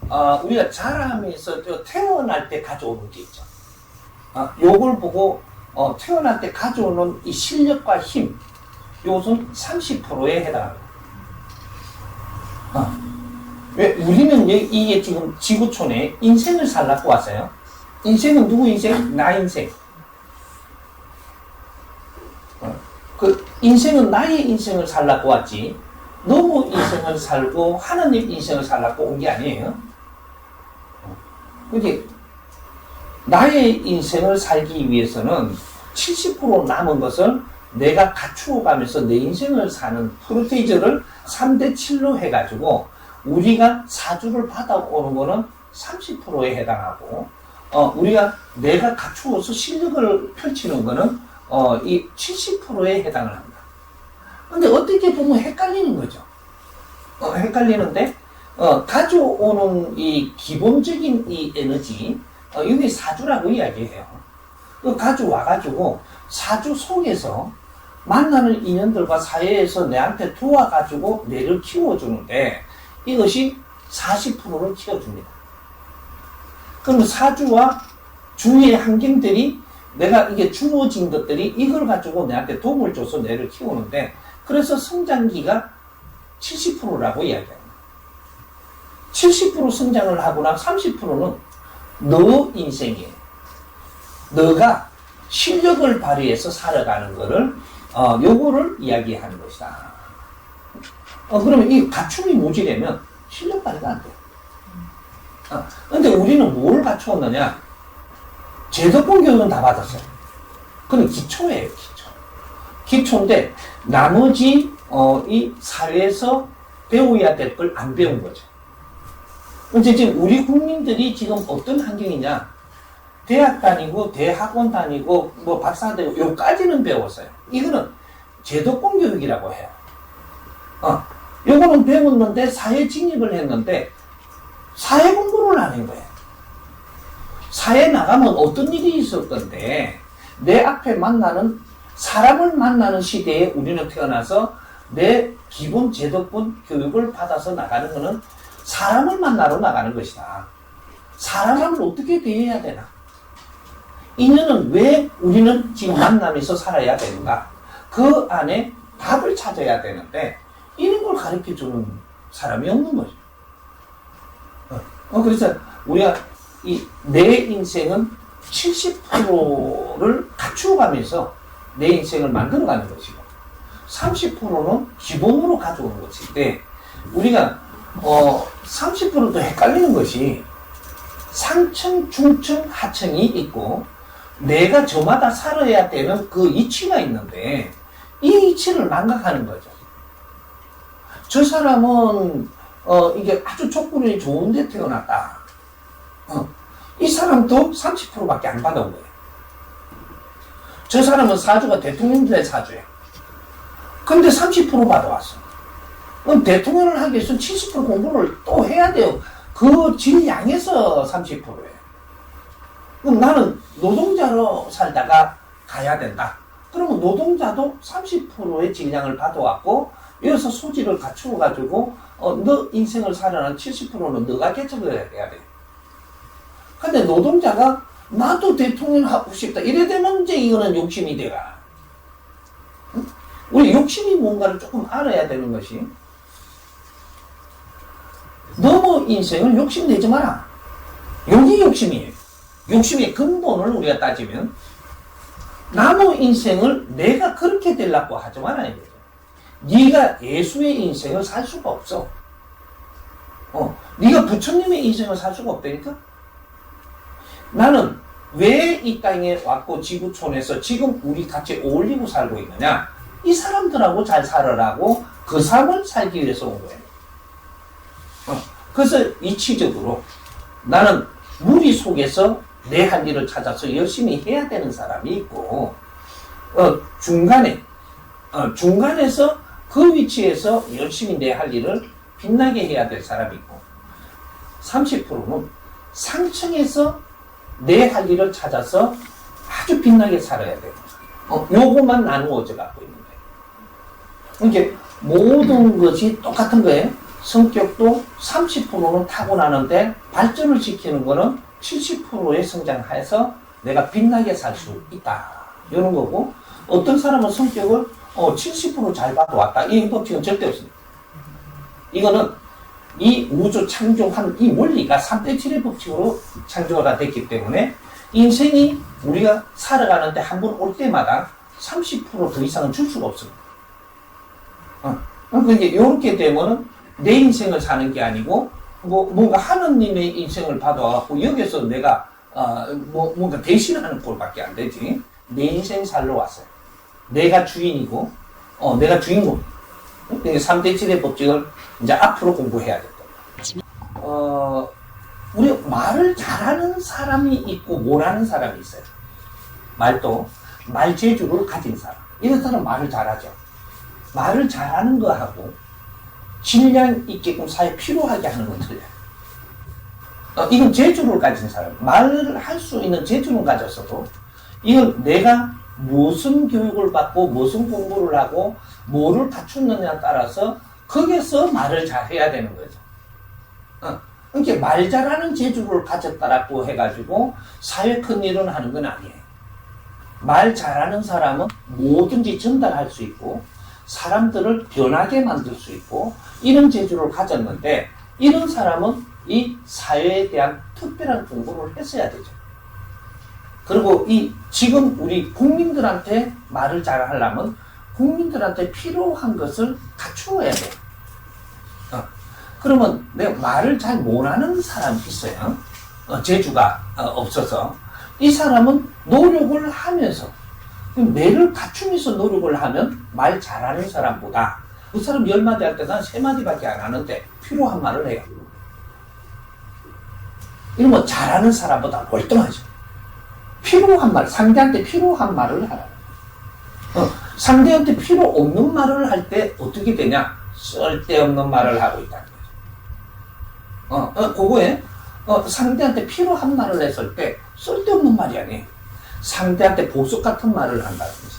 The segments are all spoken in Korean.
우리가 자라면서 태어날 때 가져오는 게 있죠. 요걸 보고 태어날 때 가져오는 이 실력과 힘, 요것은 30%에 해당합니다. 왜 우리는 이게 지금 지구촌에 인생을 살라고 왔어요. 인생은 누구 인생? 나 인생. 그 인생은 나의 인생을 살라고 왔지. 너무 인생을 살고 하나님 인생을 살라고 온 게 아니에요. 그게 나의 인생을 살기 위해서는 70% 남은 것을 내가 갖추어 가면서 내 인생을 사는 프로테이저를 3대7로 해가지고 우리가 사주를 받아오는 거는 30%에 해당하고 우리가 내가 갖추어서 실력을 펼치는 거는 이 70%에 해당을 합니다. 근데 어떻게 보면 헷갈리는 거죠. 헷갈리는데 가져오는 이 기본적인 이 에너지 이게 사주라고 이야기해요. 가져와가지고 사주 속에서 만나는 인연들과 사회에서 내한테 도와가지고 내를 키워주는데 이것이 40%를 키워줍니다. 그럼 사주와 주위의 환경들이 내가 이게 주어진 것들이 이걸 가지고 내한테 도움을 줘서 내를 키우는데 그래서 성장기가 70%라고 이야기합니다. 70% 성장을 하거나 30%는 너 인생이에요. 너가 실력을 발휘해서 살아가는 거를 요거를 이야기하는 것이다. 그러면 이 갖춤이 모자라면 실력 발휘가 안 돼요. 근데 우리는 뭘 갖추었느냐? 제도권 교육은 다 받았어요. 그건 기초예요, 기초. 기초인데 나머지 이 사회에서 배워야 될 걸 안 배운 거죠. 근데 지금 우리 국민들이 지금 어떤 환경이냐? 대학 다니고 대학원 다니고 뭐 박사 되고 요까지는 배웠어요. 이거는 제도권 교육이라고 해요. 요거는 배웠는데 사회 진입을 했는데 사회 공부를 안 한 거예요. 사회에 나가면 어떤 일이 있을 건데 내 앞에 만나는 사람을 만나는 시대에 우리는 태어나서 내 기본 제도권 교육을 받아서 나가는 것은 사람을 만나러 나가는 것이다. 사람을 어떻게 대해야 되나? 인연은 왜 우리는 지금 만나면서 살아야 되는가? 그 안에 답을 찾아야 되는데 이런 걸 가르쳐주는 사람이 없는 거죠. 그래서 우리가 내 인생은 70%를 갖추어가면서 내 인생을 만들어가는 것이고 30%는 기본으로 가져오는 것인데 우리가 30%도 헷갈리는 것이 상층, 중층, 하층이 있고 내가 저마다 살아야 되는 그 이치가 있는데 이 이치를 망각하는 거죠. 저 사람은 이게 아주 조건이 좋은데 태어났다. 이 사람도 30%밖에 안 받아온 거예요. 저 사람은 사주가 대통령들의 사주예요. 근데 30% 받아왔어. 그럼 대통령을 하기 위해서는 70% 공부를 또 해야 돼요. 그 질량에서 30%예요. 그럼 나는 노동자로 살다가 가야 된다. 그러면 노동자도 30%의 질량을 받아왔고 여기서 소질을 갖추어가지고 너 인생을 살아난 70%는 너가 개척을 해야 돼. 근데 노동자가 나도 대통령 하고 싶다. 이래 되면 이제 이거는 욕심이 돼가. 응? 우리 욕심이 뭔가를 조금 알아야 되는 것이 너무 인생을 욕심내지 마라. 여기 욕심이에요. 욕심의 근본을 우리가 따지면 나무 인생을 내가 그렇게 되려고 하지 마라 이거죠. 네가 예수의 인생을 살 수가 없어. 네가 부처님의 인생을 살 수가 없다니까. 나는 왜 이 땅에 왔고 지구촌에서 지금 우리 같이 어울리고 살고 있느냐? 이 사람들하고 잘 살아라고 그 삶을 살기 위해서 온 거예요. 그래서 이치적으로 나는 무리 속에서 내 할 일을 찾아서 열심히 해야 되는 사람이 있고 중간에서 그 위치에서 열심히 내 할 일을 빛나게 해야 될 사람이 있고 30%는 상층에서 내 할 일을 찾아서 아주 빛나게 살아야 돼요. 요것만 나누어져 갖고 있는 거예요. 그러니까 모든 것이 똑같은 거예요. 성격도 30%는 타고나는데 발전을 시키는 거는 70%의 성장해서 내가 빛나게 살 수 있다. 이런 거고, 어떤 사람은 성격을 70%잘 봐도왔다. 이 법칙은 절대 없습니다. 이거는 이 우주 창조한 이 원리가 3대 7의 법칙으로 창조가 됐기 때문에 인생이 우리가 살아가는데 한 번 올 때마다 30%더 이상은 줄 수가 없습니다. 그러니까 이렇게 되면은 내 인생을 사는 게 아니고 뭔가 하느님의 인생을 받아갖고 여기서 내가 뭔가 대신하는 꼴밖에 안 되지. 내 인생 살러 왔어요. 내가 주인이고 내가 주인공. 그러니까 3대 7의 법칙을 이제 앞으로 공부해야겠다. 우리 말을 잘하는 사람이 있고 못하는 사람이 있어요. 말도 말 재주를 가진 사람. 이런 사람은 말을 잘하죠. 말을 잘하는 거하고 질량 있게끔 사회에 필요하게 하는 건 틀려요. 이건 재주를 가진 사람. 말을 할 수 있는 재주는 가졌어도 이건 내가 무슨 교육을 받고 무슨 공부를 하고 뭐를 갖추느냐에 따라서 거기에서 말을 잘해야 되는 거죠. 그러니까 말 잘하는 재주를 가졌다라고 해가지고 사회 큰 일은 하는 건 아니에요. 말 잘하는 사람은 뭐든지 전달할 수 있고 사람들을 변하게 만들 수 있고 이런 재주를 가졌는데 이런 사람은 이 사회에 대한 특별한 공부를 했어야 되죠. 그리고 지금 우리 국민들한테 말을 잘 하려면 국민들한테 필요한 것을 갖추어야 돼요. 그러면 내가 말을 잘 못하는 사람이 있어요. 재주가 없어서. 이 사람은 노력을 하면서 매를 갖추면서 노력을 하면 말 잘하는 사람보다 그 사람 10마디 할 때 난 3마디밖에 안 하는데 필요한 말을 해요. 이러면 잘하는 사람보다 월등하죠. 필요한 말, 상대한테 필요한 말을 하라. 상대한테 필요 없는 말을 할 때 어떻게 되냐? 쓸데없는 말을 하고 있다는 거죠. 그거에 상대한테 필요한 말을 했을 때 쓸데없는 말이 아니에요. 상대한테 보석 같은 말을 한다든지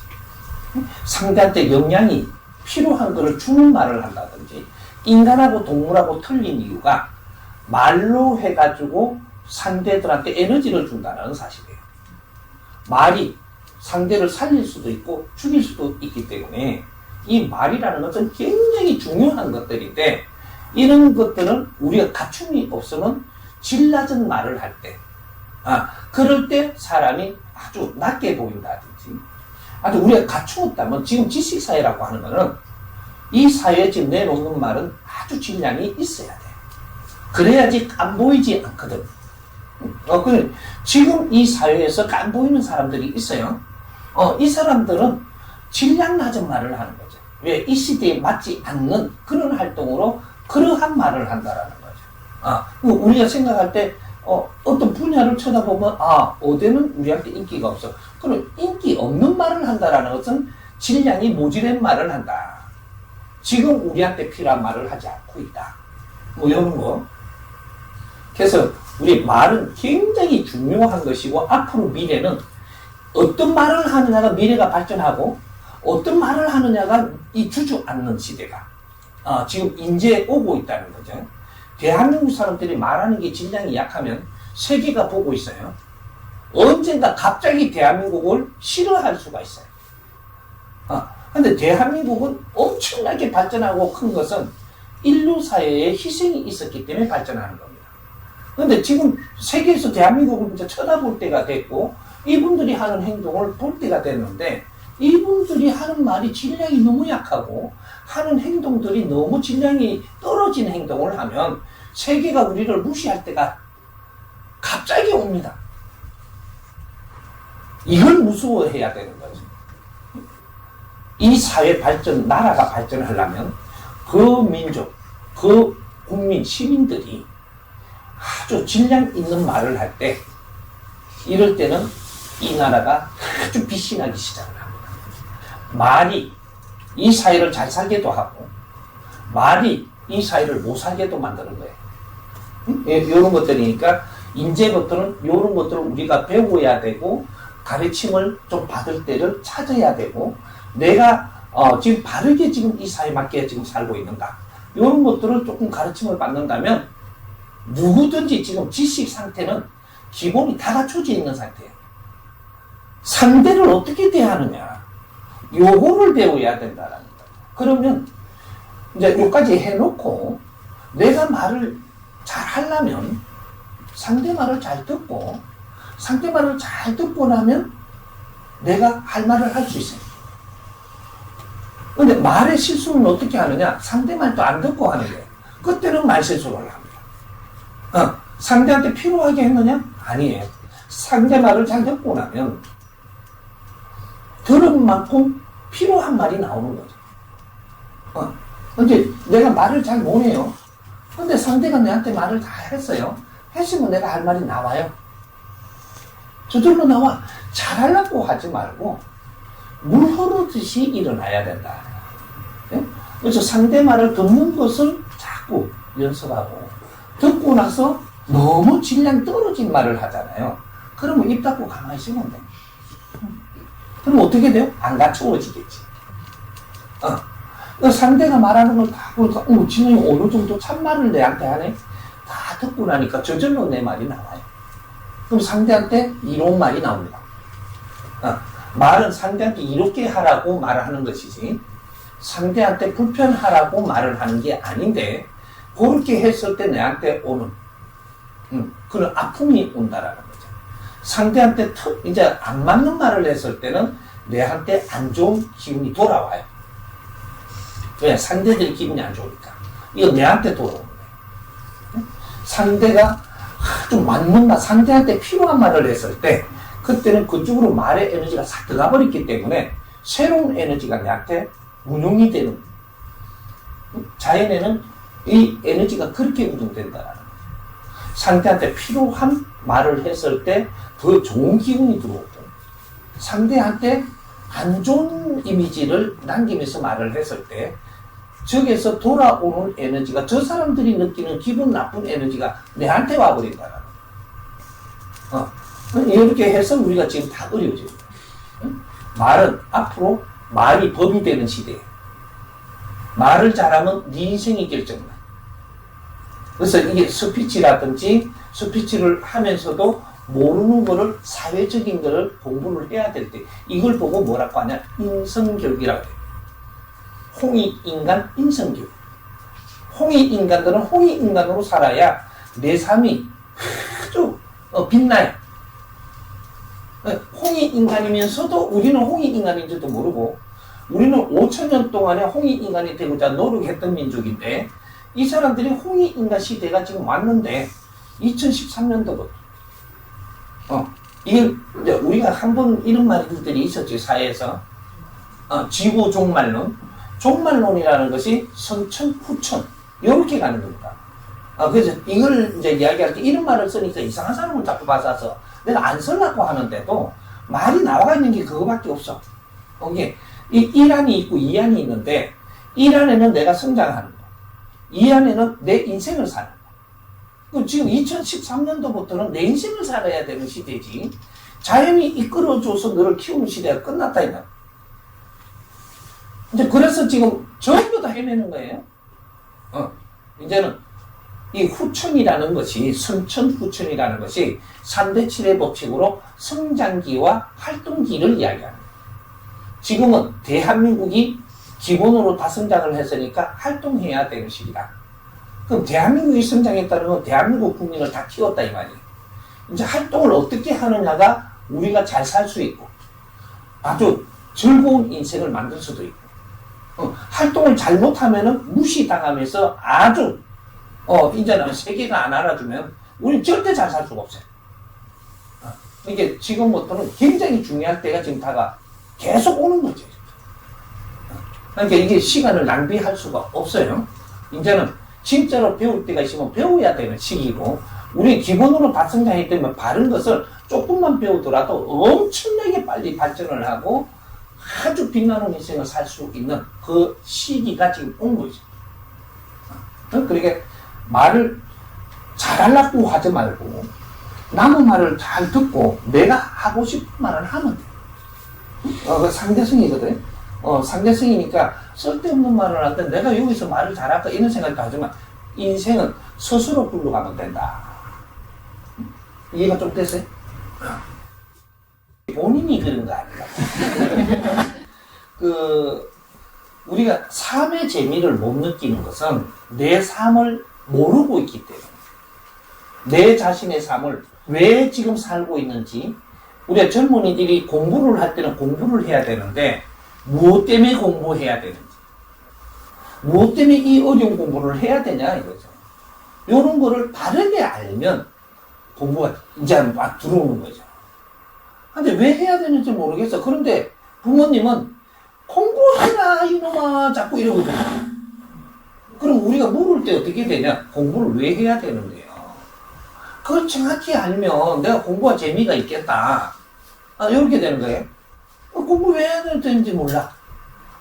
상대한테 영향이 필요한 것을 주는 말을 한다든지 인간하고 동물하고 틀린 이유가 말로 해가지고 상대들한테 에너지를 준다는 사실이에요. 말이 상대를 살릴 수도 있고 죽일 수도 있기 때문에 이 말이라는 것은 굉장히 중요한 것들인데 이런 것들은 우리가 갖춤이 없으면 질 낮은 말을 할 때 그럴 때 사람이 아주 낮게 보인다든지 아주 우리가 갖추었다면 지금 지식사회라고 하는 거는 이 사회에 지금 내놓는 말은 아주 질량이 있어야 돼. 그래야지 안 보이지 않거든. 지금 이 사회에서 안 보이는 사람들이 있어요. 이 사람들은 질량 낮은 말을 하는 거죠. 왜? 이 시대에 맞지 않는 그런 활동으로 그러한 말을 한다라는 거죠. 우리가 생각할 때 어떤 분야를 쳐다보면 어디는 우리한테 인기가 없어. 그럼 인기 없는 말을 한다라는 것은 질량이 모자란 말을 한다. 지금 우리한테 필요한 말을 하지 않고 있다. 뭐 이런 거. 그래서 우리 말은 굉장히 중요한 것이고 앞으로 미래는 어떤 말을 하느냐가 미래가 발전하고 어떤 말을 하느냐가 이 주저앉는 시대가 지금 이제 오고 있다는 거죠. 대한민국 사람들이 말하는 게 질량이 약하면 세계가 보고 있어요. 언젠가 갑자기 대한민국을 싫어할 수가 있어요. 근데 대한민국은 엄청나게 발전하고 큰 것은 인류 사회에 희생이 있었기 때문에 발전하는 겁니다. 근데 지금 세계에서 대한민국을 이제 쳐다볼 때가 됐고 이분들이 하는 행동을 볼 때가 됐는데 이분들이 하는 말이 질량이 너무 약하고 하는 행동들이 너무 질량이 떨어진 행동을 하면 세계가 우리를 무시할 때가 갑자기 옵니다. 이걸 무서워해야 되는 거죠. 이 사회 발전, 나라가 발전하려면 그 민족, 그 국민, 시민들이 아주 질량 있는 말을 할 때 이럴 때는 이 나라가 아주 빛이 나기 시작을 합니다. 말이 이 사회를 잘 살게도 하고 말이 이 사회를 못 살게도 만드는 거예요. 이런 것들이니까 이제부터는 이런 것들을 우리가 배워야 되고 가르침을 좀 받을 때를 찾아야 되고 내가 지금 바르게 지금 이 사회에 맞게 지금 살고 있는가 이런 것들을 조금 가르침을 받는다면 누구든지 지금 지식 상태는 기본이 다 갖춰져 있는 상태예요. 상대를 어떻게 대하느냐, 요거를 배워야 된다라는 거예요. 그러면 이제 여기까지 해놓고 내가 말을 잘 하려면 상대 말을 잘 듣고, 상대 말을 잘 듣고 나면 내가 할 말을 할 수 있어요. 근데 말의 실수는 어떻게 하느냐? 상대 말도 안 듣고 하는 거예요. 그때는 말 실수를 합니다. 상대한테 필요하게 했느냐? 아니에요. 상대 말을 잘 듣고 나면 들은 만큼 필요한 말이 나오는 거죠. 근데 내가 말을 잘 못해요. 근데 상대가 내한테 말을 다 했어요. 했으면 내가 할 말이 나와요. 저절로 나와. 잘하려고 하지 말고 물 흐르듯이 일어나야 된다. 네? 그래서 상대 말을 듣는 것을 자꾸 연습하고, 듣고 나서 너무 질량 떨어진 말을 하잖아요. 그러면 입 닫고 가만히 있으면 돼. 그럼 어떻게 돼요? 안 갖추어지겠지. 상대가 말하는 걸 다 보니까, 진영이 어느 정도 참말을 내한테 하네? 다 듣고 나니까 저절로 내 말이 나와요. 그럼 상대한테 이로운 말이 나옵니다. 말은 상대한테 이렇게 하라고 말하는 것이지, 상대한테 불편하라고 말을 하는 게 아닌데, 그렇게 했을 때 내한테 오는, 그런 아픔이 온다라는 거죠. 상대한테 이제 안 맞는 말을 했을 때는 내한테 안 좋은 기분이 돌아와요. 왜? 상대들 기분이 안 좋으니까. 이거 내한테 돌아오는 거예요. 상대가 아주 맞는 말, 상대한테 필요한 말을 했을 때, 그때는 그쪽으로 말의 에너지가 싹 들어가 버렸기 때문에 새로운 에너지가 내한테 운용이 되는, 자연에는 이 에너지가 그렇게 운용된다라는 거예요. 상대한테 필요한 말을 했을 때 더 좋은 기분이 들어오고, 상대한테 안 좋은 이미지를 남기면서 말을 했을 때 저기에서 돌아오는 에너지가, 저 사람들이 느끼는 기분 나쁜 에너지가 내한테 와버린다라는 거예요. 이렇게 해서 우리가 지금 다 어려워져요. 말은 앞으로 말이 법이 되는 시대예요. 말을 잘하면 네 인생이 결정나. 그래서 이게 스피치라든지, 스피치를 하면서도 모르는 거를, 사회적인 거를 공부를 해야 될 때 이걸 보고 뭐라고 하냐? 인성교육이라고 해요. 홍익인간 인성교육. 홍익인간들은 홍익인간으로 살아야 내 삶이 아주 빛나요. 홍익인간이면서도 우리는 홍익인간인지도 모르고, 우리는 5천년 동안에 홍익인간이 되고자 노력했던 민족인데, 이 사람들이 홍익인간 시대가 지금 왔는데 2013년도부터 이게 우리가 한번 이런 말들이 있었지, 사회에서. 지구 종말론. 종말론이라는 것이 선천, 후천 이렇게 가는 겁니다. 그래서 이걸 이제 이야기할 때 이런 말을 쓰니까 이상한 사람을 자꾸 받아서 내가 안 쓰려고 하는데도 말이 나와 있는 게 그거밖에 없어. 이게 이 1안이 있고 2안이 있는데, 1안에는 내가 성장하는 거, 2안에는 내 인생을 사는 거. 지금 2013년도부터는 내 인생을 살아야 되는 시대지, 자연이 이끌어줘서 너를 키우는 시대가 끝났다 이거. 이제 그래서 지금 전부 다 헤매는 거예요. 이제는 이 후천이라는 것이, 선천 후천이라는 것이 3대 7의 법칙으로 성장기와 활동기를 이야기합니다. 지금은 대한민국이 기본으로 다 성장을 했으니까 활동해야 되는 시기다. 그럼 대한민국이 성장했다는 건 대한민국 국민을 다 키웠다 이 말이에요. 이제 활동을 어떻게 하느냐가 우리가 잘 살 수 있고 아주 즐거운 인생을 만들 수도 있고, 활동을 잘못하면은 무시당하면서 아주 이제는 세계가 안 알아주면 우리는 절대 잘 살 수가 없어요. 이게 지금부터는 굉장히 중요할 때가 지금 다가 계속 오는 거죠. 그러니까 이게 시간을 낭비할 수가 없어요. 이제는 진짜로 배울 때가 있으면 배워야 되는 시기고, 우리 기본으로 다 성장했기 때문에 바른 것을 조금만 배우더라도 엄청나게 빨리 발전을 하고 아주 빛나는 인생을 살 수 있는 그 시기가 지금 온 거죠. 그러니까 말을 잘하려고 하지 말고 남의 말을 잘 듣고 내가 하고 싶은 말을 하면 돼. 그 상대성이거든. 상대성이니까 쓸데없는 말을 하는데 내가 여기서 말을 잘할까 이런 생각도 하지만 인생은 스스로 굴러가면 된다. 이해가 좀 됐어요? 본인이 그런 거 아닌가. 우리가 삶의 재미를 못 느끼는 것은 내 삶을 모르고 있기 때문에 내 자신의 삶을 왜 지금 살고 있는지 우리가 젊은이들이 공부를 할 때는 공부를 해야 되는데 무엇 때문에 공부해야 되는지 무엇 때문에 이 어려운 공부를 해야 되냐 이거죠. 이런 거를 바르게 알면 공부가 이제 막 들어오는 거죠. 근데 왜 해야 되는지 모르겠어. 그런데 부모님은 공부해라 이놈아 자꾸 이러거든요. 그럼 우리가 물을 때 어떻게 되냐? 공부를 왜 해야 되는데요? 그걸 정확히 알면 내가 공부가 재미가 있겠다. 이렇게 되는 거예요. 공부 왜 해야 되는지 몰라.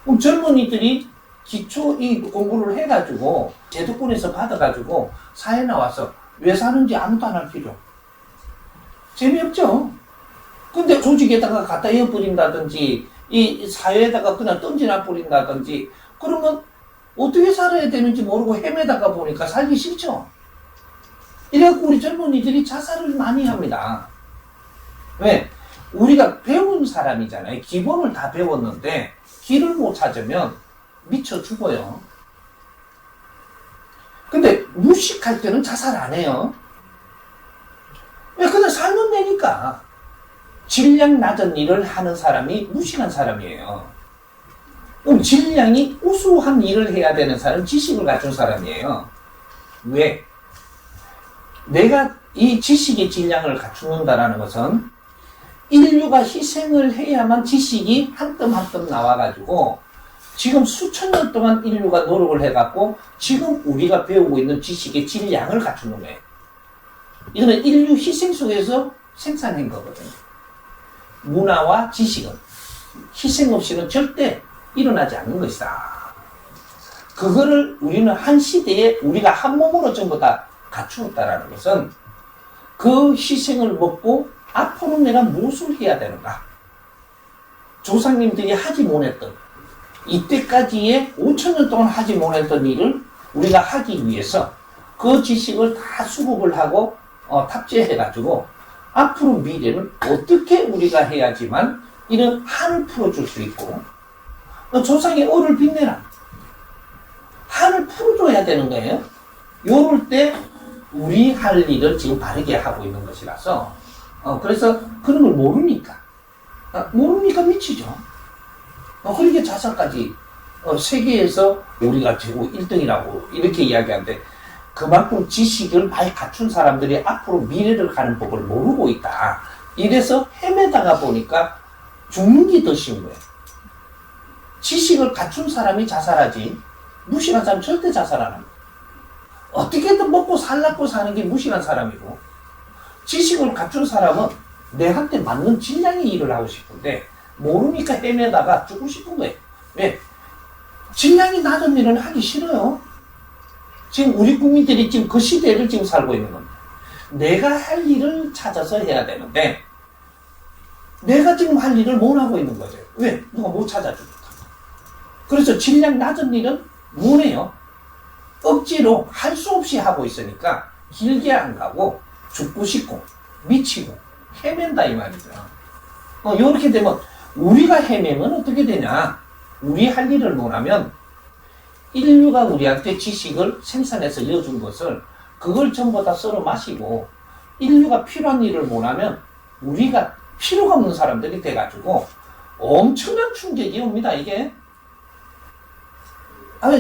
그럼 젊은이들이 기초 이 공부를 해가지고 제도권에서 받아가지고 사회 나와서 왜 사는지 아무도 안 할 필요. 재미없죠? 근데 조직에다가 갖다 이어버린다든지 이 사회에다가 그냥 던지나 버린다든지 그러면 어떻게 살아야 되는지 모르고 헤매다가 보니까 살기 싫죠? 이래갖고 우리 젊은이들이 자살을 많이 합니다. 왜? 우리가 배운 사람이잖아요. 기본을 다 배웠는데 길을 못 찾으면 미쳐 죽어요. 근데 무식할 때는 자살 안 해요. 왜? 그냥 살면 되니까. 질량 낮은 일을 하는 사람이 무식한 사람이에요. 그럼 질량이 우수한 일을 해야 되는 사람은 지식을 갖춘 사람이에요. 왜? 내가 이 지식의 질량을 갖춘다라는 것은 인류가 희생을 해야만 지식이 한 뜸 한 뜸 나와가지고 지금 수천 년 동안 인류가 노력을 해갖고 지금 우리가 배우고 있는 지식의 질량을 갖추는 거예요. 이거는 인류 희생 속에서 생산한 거거든요. 문화와 지식은 희생 없이는 절대 일어나지 않는 것이다. 그거를 우리는 한 시대에 우리가 한 몸으로 전부 다 갖추었다라는 것은 그 희생을 먹고 앞으로 내가 무엇을 해야 되는가? 조상님들이 하지 못했던 이때까지의 5,000년 동안 하지 못했던 일을 우리가 하기 위해서 그 지식을 다 수급을 하고 탑재해가지고 앞으로 미래는 어떻게 우리가 해야지만 이런 한을 풀어줄 수 있고 조상의 얼을 빛내라. 한을 풀어줘야 되는 거예요. 요럴 때 우리 할 일을 지금 바르게 하고 있는 것이라서 그래서 그런 걸 모르니까 미치죠. 그러니까 자살까지 세계에서 우리가 최고 1등이라고 이렇게 이야기하는데 그만큼 지식을 많이 갖춘 사람들이 앞으로 미래를 가는 법을 모르고 있다. 이래서 헤매다가 보니까 죽는 게 더 쉬운 거예요. 지식을 갖춘 사람이 자살하지 무식한 사람은 절대 자살 안 합니다. 어떻게든 먹고 살라고 사는 게 무식한 사람이고 지식을 갖춘 사람은 내한테 맞는 질량의 일을 하고 싶은데 모르니까 헤매다가 죽고 싶은 거예요. 왜? 질량이 낮은 일은 하기 싫어요. 지금 우리 국민들이 지금 그 시대를 지금 살고 있는 겁니다. 내가 할 일을 찾아서 해야 되는데 내가 지금 할 일을 못 하고 있는 거죠. 왜? 누가 못 찾아주니까. 그래서 질량 낮은 일은 못 해요. 억지로 할 수 없이 하고 있으니까 길게 안 가고 죽고 싶고 미치고 헤맨다 이 말이죠. 이렇게 되면 우리가 헤매면 어떻게 되냐? 우리 할 일을 못하면 인류가 우리한테 지식을 생산해서 이어준 것을 그걸 전부 다 썰어 마시고 인류가 필요한 일을 못하면 우리가 필요가 없는 사람들이 돼가지고 엄청난 충격이 옵니다. 이게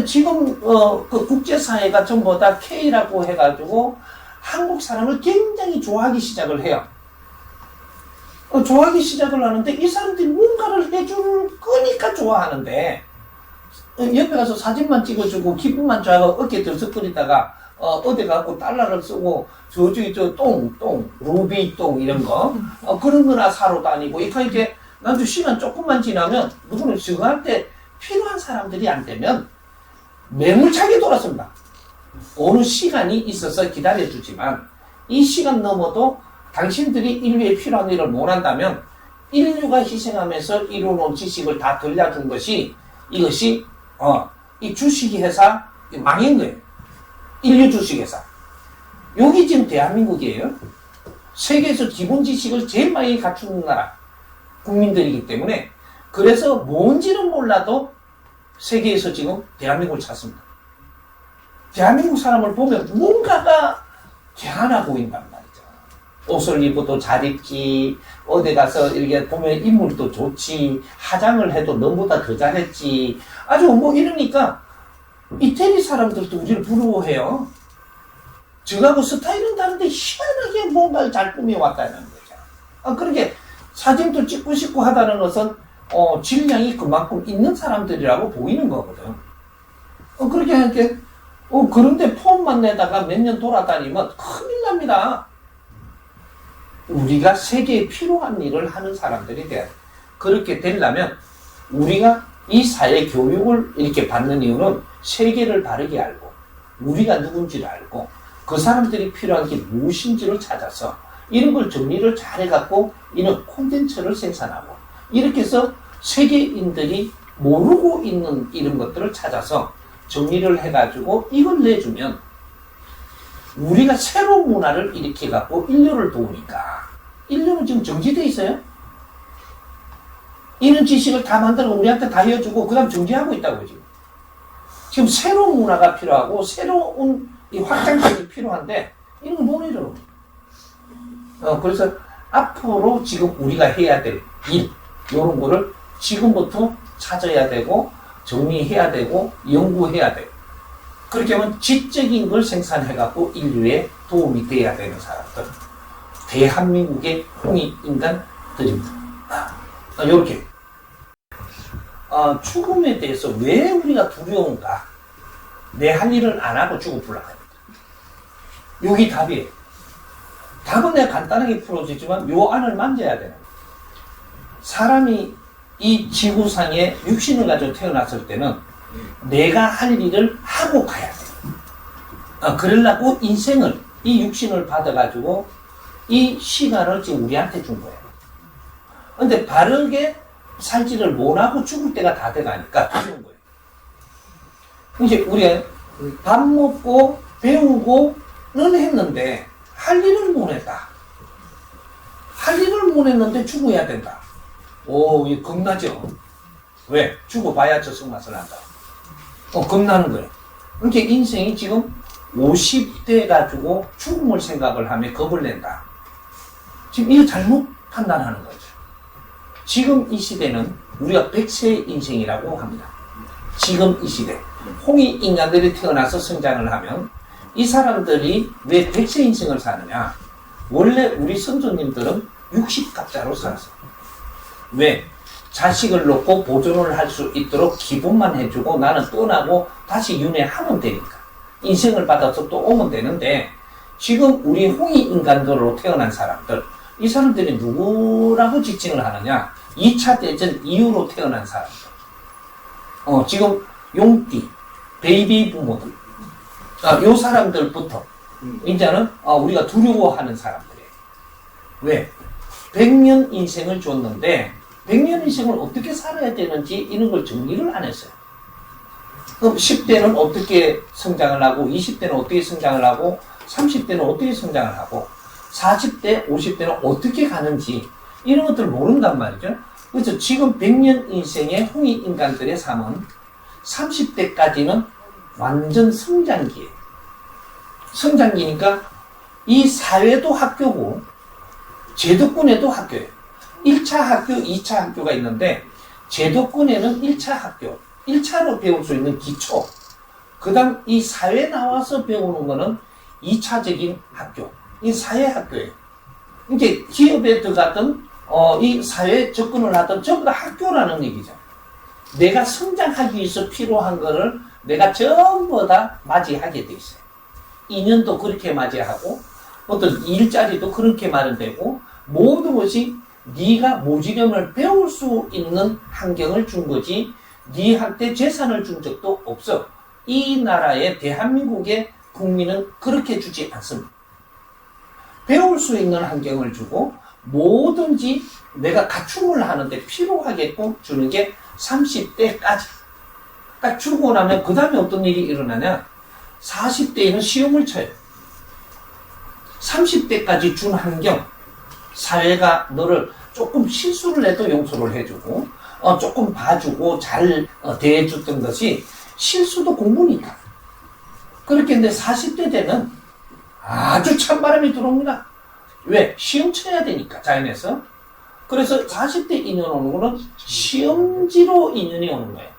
지금 그 국제사회가 전부 다 K라고 해가지고 한국 사람을 굉장히 좋아하기 시작을 해요. 좋아하기 시작을 하는데 이 사람들이 뭔가를 해줄 거니까 좋아하는데 옆에 가서 사진만 찍어주고 기분만 좋아하고 어깨 들썩거리다가 어디 가고 달러를 쓰고 저쪽에 루비 똥 이런 거 그런 거나 사러 다니고 이렇게 나도 시간 조금만 지나면 누구는 저한테 필요한 사람들이 안 되면 매몰차게 돌았습니다. 어느 시간이 있어서 기다려주지만 이 시간 넘어도 당신들이 인류에 필요한 일을 못 한다면 인류가 희생하면서 이루어놓은 지식을 다 들려준 것이 이것이 이 주식회사 망인 거예요. 인류 주식회사. 여기 지금 대한민국이에요. 세계에서 기본 지식을 제일 많이 갖추는 나라 국민들이기 때문에 그래서 뭔지는 몰라도 세계에서 지금 대한민국을 찾습니다. 대한민국 사람을 보면 뭔가가 개하나 보인단 말이죠. 옷을 입어도 잘 입지, 어디 가서 이렇게 보면 인물도 좋지, 화장을 해도 너보다 더 잘했지, 아주 뭐 이러니까 이태리 사람들도 우리를 부러워해요. 저하고 스타일은 다른데 희한하게 뭔가를 잘 꾸며왔다는 거죠. 그렇게 사진도 찍고 싶고 하다는 것은 질량이 그만큼 있는 사람들이라고 보이는 거거든. 그렇게 하니까 그런데 폼만 내다가 몇 년 돌아다니면 큰일 납니다. 우리가 세계에 필요한 일을 하는 사람들이 돼야 돼. 그렇게 되려면 우리가 이 사회 교육을 이렇게 받는 이유는 세계를 바르게 알고 우리가 누군지를 알고 그 사람들이 필요한 게 무엇인지를 찾아서 이런 걸 정리를 잘 해갖고 이런 콘텐츠를 생산하고 이렇게 해서 세계인들이 모르고 있는 이런 것들을 찾아서 정리를 해가지고 이걸 내주면 우리가 새로운 문화를 일으켜갖고 인류를 도우니까 인류는 지금 정지되어 있어요. 이런 지식을 다 만들고 우리한테 다 해주고 그 다음 정지하고 있다고 지금 새로운 문화가 필요하고 새로운 이 확장성이 필요한데 이런 걸 못 해줘. 그래서 앞으로 지금 우리가 해야 될 일 이런 거를 지금부터 찾아야 되고 정리해야 되고 연구해야 돼요. 그렇게 하면 지적인 걸 생산해갖고 인류에 도움이 돼야 되는 사람들. 대한민국의 홍익인간들입니다. 요렇게. 죽음에 대해서 왜 우리가 두려운가? 내 할 일을 안 하고 죽어보려고 합니다. 여기 답이에요. 답은 내가 간단하게 풀어주지만 요 안을 만져야 되는 거예요. 사람이 이 지구상에 육신을 가지고 태어났을 때는 내가 할 일을 하고 가야 돼요. 그러려고 인생을, 이 육신을 받아가지고 이 시간을 지금 우리한테 준 거예요. 근데 바르게 살지를 못하고 죽을 때가 다 돼가니까 죽는 거예요. 이제 우리가 밥 먹고 배우고는 했는데 할 일을 못 했다. 할 일을 못 했는데 죽어야 된다. 이거 겁나죠? 왜? 죽어봐야 저 승맛을 한다. 겁나는 거예요. 그러니까 인생이 지금 50대 가지고 죽음을 생각을 하며 겁을 낸다. 지금 이거 잘못 판단하는 거죠. 지금 이 시대는 우리가 100세의 인생이라고 합니다. 지금 이 시대. 홍익 인간들이 태어나서 성장을 하면 이 사람들이 왜 100세 인생을 사느냐? 원래 우리 선조님들은 60갑자로 살았어요. 왜? 자식을 놓고 보존을 할 수 있도록 기본만 해주고 나는 떠나고 다시 윤회하면 되니까. 인생을 받아서 또 오면 되는데 지금 우리 홍익 인간들로 태어난 사람들, 이 사람들이 누구라고 지칭을 하느냐? 2차 대전 이후로 태어난 사람들. 지금 용띠, 베이비 부모들. 요 사람들부터 이제는 우리가 두려워하는 사람들이에요. 왜? 100년 인생을 줬는데 100년 인생을 어떻게 살아야 되는지 이런 걸 정리를 안 했어요. 그럼 10대는 어떻게 성장을 하고 20대는 어떻게 성장을 하고 30대는 어떻게 성장을 하고 40대, 50대는 어떻게 가는지 이런 것들을 모른단 말이죠. 그래서 지금 100년 인생의 홍익 인간들의 삶은 30대까지는 완전 성장기예요. 성장기니까 이 사회도 학교고 제도권에도 학교예요. 1차 학교, 2차 학교가 있는데 제도권에는 1차 학교, 1차로 배울 수 있는 기초, 그 다음 이 사회 나와서 배우는 거는 2차적인 학교, 이 사회 학교예요. 이제 기업에 들어가든 이 사회에 접근을 하든 전부 다 학교라는 얘기죠. 내가 성장하기 위해서 필요한 거를 내가 전부 다 맞이하게 돼 있어요. 인연도 그렇게 맞이하고 어떤 일자리도 그렇게 마련되고 모든 것이 네가 모지름을 배울 수 있는 환경을 준 거지 네한테 재산을 준 적도 없어. 이 나라의 대한민국의 국민은 그렇게 주지 않습니다. 배울 수 있는 환경을 주고 뭐든지 내가 갖춤을 하는데 필요하게끔 주는 게 30대까지. 딱 주고 나면 그 다음에 어떤 일이 일어나냐? 40대에는 시험을 쳐요. 30대까지 준 환경, 사회가 너를 조금 실수를 해도 용서를 해주고, 조금 봐주고 잘 대해줬던 것이 실수도 공부니까. 그렇게 했는데 40대 때는 아주 찬바람이 들어옵니다. 왜? 시험 쳐야 되니까, 자연에서. 그래서 40대 인연 오는 거는 시험지로 인연이 오는 거예요.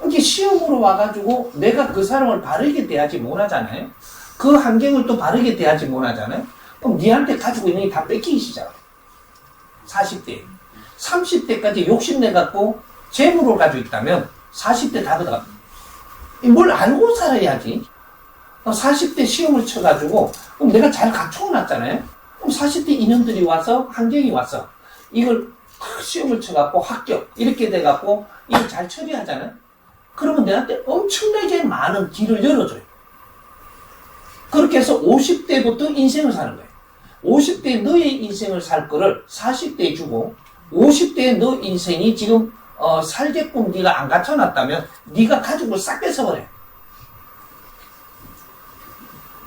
이렇게 시험으로 와가지고 내가 그 사람을 바르게 대하지 못하잖아요. 그 환경을 또 바르게 대하지 못하잖아요. 그럼 니한테 가지고 있는 게 다 뺏기기 시작해요. 40대. 30대까지 욕심내갖고 재물을 가지고 있다면 40대 다 그다. 뭘 알고 살아야지. 40대 시험을 쳐가지고 그럼 내가 잘 갖춰놨잖아요. 그럼 40대 인연들이 와서 환경이 와서 이걸 시험을 쳐갖고 합격 이렇게 돼갖고 이걸 잘 처리하잖아요. 그러면 내한테 엄청나게 많은 길을 열어줘요. 그렇게 해서 50대부터 인생을 사는 거예요. 50대에 너의 인생을 살 거를 40대에 주고 50대에 너 인생이 지금 살게끔 네가 안 갖춰놨다면 네가 가지고 싹 뺏어버려요.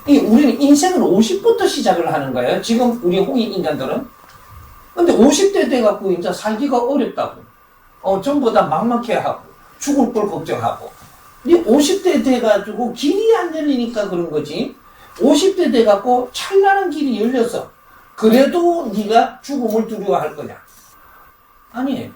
우리는 인생은 50부터 시작을 하는 거예요. 지금 우리 홍익 인간들은. 근데 50대 돼갖고 이제 살기가 어렵다고. 전부 다 막막해하고 죽을 걸 걱정하고. 네 50대 돼가지고 길이 안 열리니까 그런 거지. 50대 돼갖고 찬란한 길이 열려서 그래도 네가 죽음을 두려워할 거냐? 아니에요.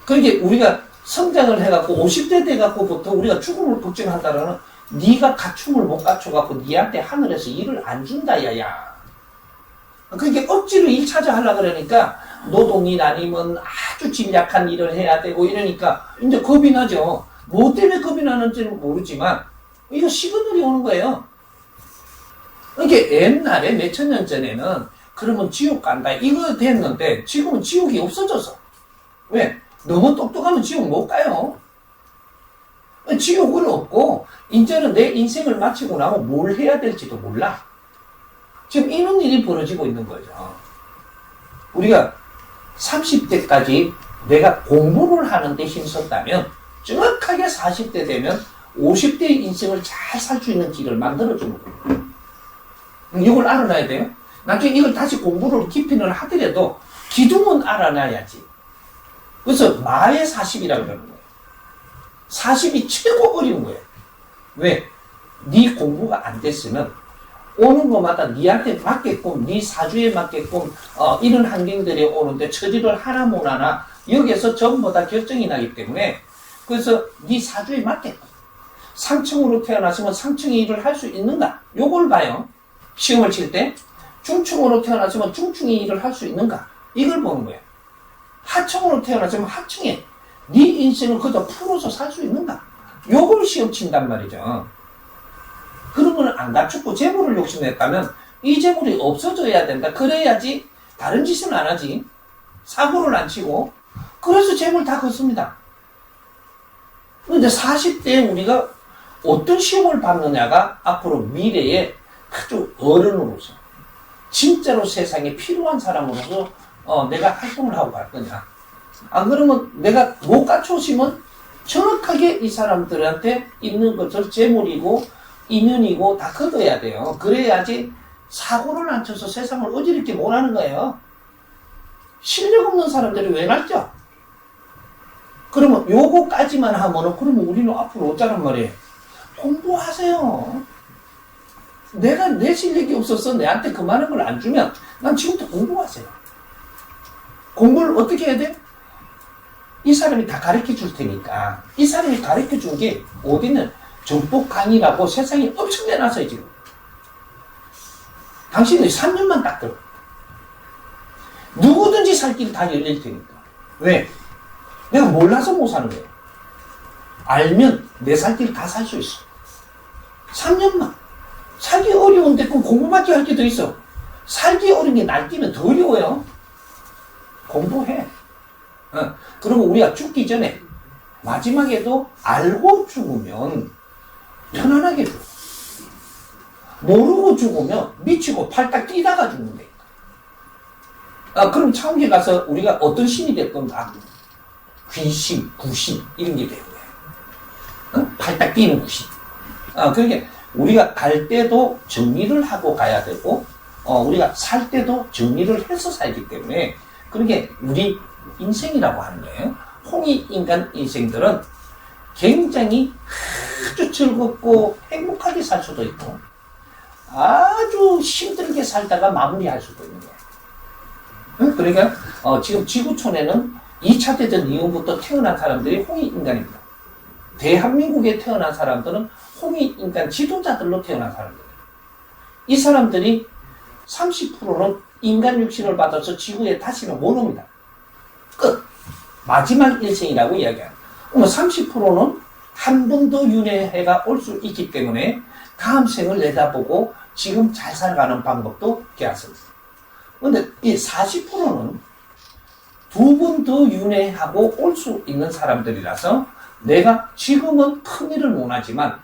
그러니까 우리가 성장을 해갖고 50대 돼갖고부터 우리가 죽음을 걱정한다라는 네가 갖춤을 못 갖춰갖고 네한테 하늘에서 일을 안 준다 야야. 그러니까 억지로 일 찾아 하려고 그러니까 노동일 아니면 아주 진약한 일을 해야 되고 이러니까 이제 겁이 나죠. 뭐 때문에 겁이 나는지는 모르지만 이거 시그널이 오는 거예요. 그러니까 옛날에 몇천 년 전에는 그러면 지옥 간다 이거 됐는데 지금은 지옥이 없어져서. 왜? 너무 똑똑하면 지옥 못 가요. 지옥은 없고 이제는 내 인생을 마치고 나면 뭘 해야 될지도 몰라. 지금 이런 일이 벌어지고 있는 거죠. 우리가 30대까지 내가 공부를 하는데 힘썼다면 정확하게 40대 되면 50대의 인생을 잘 살 수 있는 길을 만들어주는 거예요. 이걸 알아놔야 돼요. 나중에 이걸 다시 공부를 깊이는 하더라도 기둥은 알아놔야지. 그래서 마의 40이라고 그러는 거예요. 40이 최고 어려운 거예요. 왜? 네 공부가 안 됐으면 오는 것마다 니한테 맞게끔 네 사주에 맞게끔 이런 환경들이 오는데 처리를 하나 못하나 여기에서 전부 다 결정이 나기 때문에 그래서 네 사주에 맞게끔 상층으로 태어났으면 상층의 일을 할 수 있는가? 요걸 봐요. 시험을 칠 때 중층으로 태어났으면 중층의 일을 할 수 있는가? 이걸 보는 거예요. 하층으로 태어났으면 하층에 네 인생을 그저 풀어서 살 수 있는가? 요걸 시험 친단 말이죠. 그런 걸 안 갖추고 재물을 욕심냈다면 이 재물이 없어져야 된다. 그래야지 다른 짓은 안 하지. 사고를 안 치고. 그래서 재물 다 걷습니다. 그런데 40대에 우리가 어떤 시험을 받느냐가 앞으로 미래의 아주 어른으로서 진짜로 세상에 필요한 사람으로서 내가 활동을 하고 갈 거냐. 안 그러면 내가 못 갖추시면 정확하게 이 사람들한테 있는 것을 재물이고 인연이고 다 걷어야 돼요. 그래야지 사고를 안 쳐서 세상을 어지럽게 못하는 거예요. 실력 없는 사람들이 왜 낫죠? 그러면 요거까지만 하면은 그러면 우리는 앞으로 어쩌란 말이에요. 공부하세요. 내가 내 실력이 없어서 내한테 그만한 걸 안 주면 난 지금부터 공부하세요. 공부를 어떻게 해야 돼? 이 사람이 다 가르쳐 줄 테니까. 이 사람이 가르쳐 준 게 어디는 정복 강의라고 세상에 엄청 내놨어요 지금. 당신은 3년만 딱 들어. 누구든지 살 길 다 열릴 테니까. 왜? 내가 몰라서 못 사는 거예요. 알면 내 살 길 다 살 수 있어. 3년만. 살기 어려운데 그럼 공부밖에 할 게 더 있어. 살기 어려운 게 날뛰면 더 어려워요. 공부해. 그러면 우리가 죽기 전에 마지막에도 알고 죽으면 편안하게 죽어. 모르고 죽으면 미치고 팔딱 뛰다가 죽는다니까. 그럼 천국에 가서 우리가 어떤 신이 됐건 다 귀신, 구신 이런 게 되는 거예요. 팔딱 뛰는 구신. 그러니까 우리가 갈 때도 정리를 하고 가야 되고 우리가 살 때도 정리를 해서 살기 때문에 그렇게 우리 인생이라고 하는 거예요. 홍익인간 인생들은 굉장히 아주 즐겁고 행복하게 살 수도 있고 아주 힘들게 살다가 마무리할 수도 있는 거예요. 그러니까 지금 지구촌에는 2차 대전 이후부터 태어난 사람들이 홍익인간입니다. 대한민국에 태어난 사람들은 홍익인간 지도자들로 태어난 사람들이에요. 이 사람들이 30%는 인간 육신을 받아서 지구에 다시는 못 옵니다. 끝. 마지막 일생이라고 이야기합니다. 30%는 한 번 더 윤회해가 올 수 있기 때문에 다음 생을 내다보고 지금 잘 살아가는 방법도 깨닫습니다. 그런데 이 40%는 두 번 더 윤회하고 올 수 있는 사람들이라서 내가 지금은 큰 일을 못하지만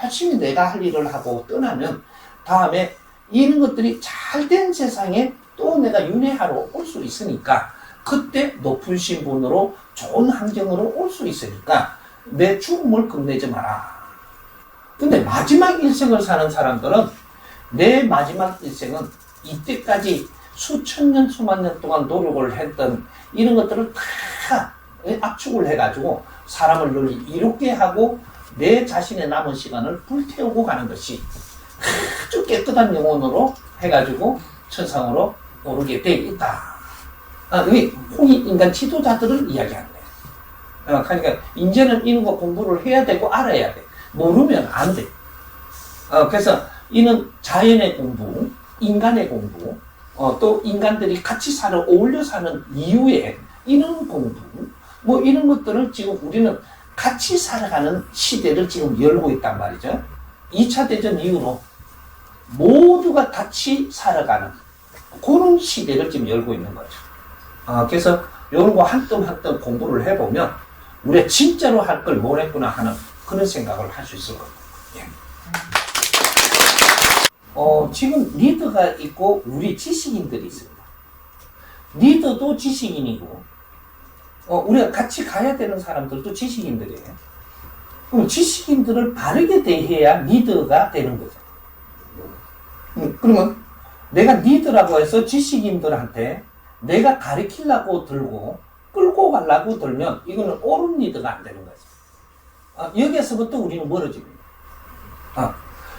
열심히 내가 할 일을 하고 떠나면 다음에 이런 것들이 잘된 세상에 또 내가 윤회하러 올 수 있으니까 그때 높은 신분으로 좋은 환경으로 올 수 있으니까 내 죽음을 겁내지 마라. 근데 마지막 일생을 사는 사람들은 내 마지막 일생은 이때까지 수천 년, 수만 년 동안 노력을 했던 이런 것들을 다 압축을 해가지고 사람을 늘 이롭게 하고 내 자신의 남은 시간을 불태우고 가는 것이 아주 깨끗한 영혼으로 해가지고 천상으로 오르게 돼 있다. 여기 홍익인간 지도자들을 이야기하는 거예요. 그러니까 이제는 이런 거 공부를 해야 되고 알아야 돼. 모르면 안 돼. 그래서 이는 자연의 공부, 인간의 공부, 또 인간들이 같이 살아 어울려 사는 이유에 이런 공부, 뭐 이런 것들을 지금 우리는 같이 살아가는 시대를 지금 열고 있단 말이죠. 2차 대전 이후로 모두가 같이 살아가는 그런 시대를 지금 열고 있는 거죠. 그래서 이런 거 한 뜸 한 뜸 공부를 해보면 우리가 진짜로 할 걸 뭘 했구나 하는 그런 생각을 할 수 있을 겁니다. 예. 지금 리더가 있고 우리 지식인들이 있습니다. 리더도 지식인이고 우리가 같이 가야 되는 사람들도 지식인들이에요. 그럼 지식인들을 바르게 대해야 리더가 되는 거죠. 그러면 내가 리더라고 해서 지식인들한테 내가 가르치려고 들고 끌고 가려고 들면 이거는 옳은 리더가 안 되는 거죠. 여기에서부터 우리는 멀어집니다.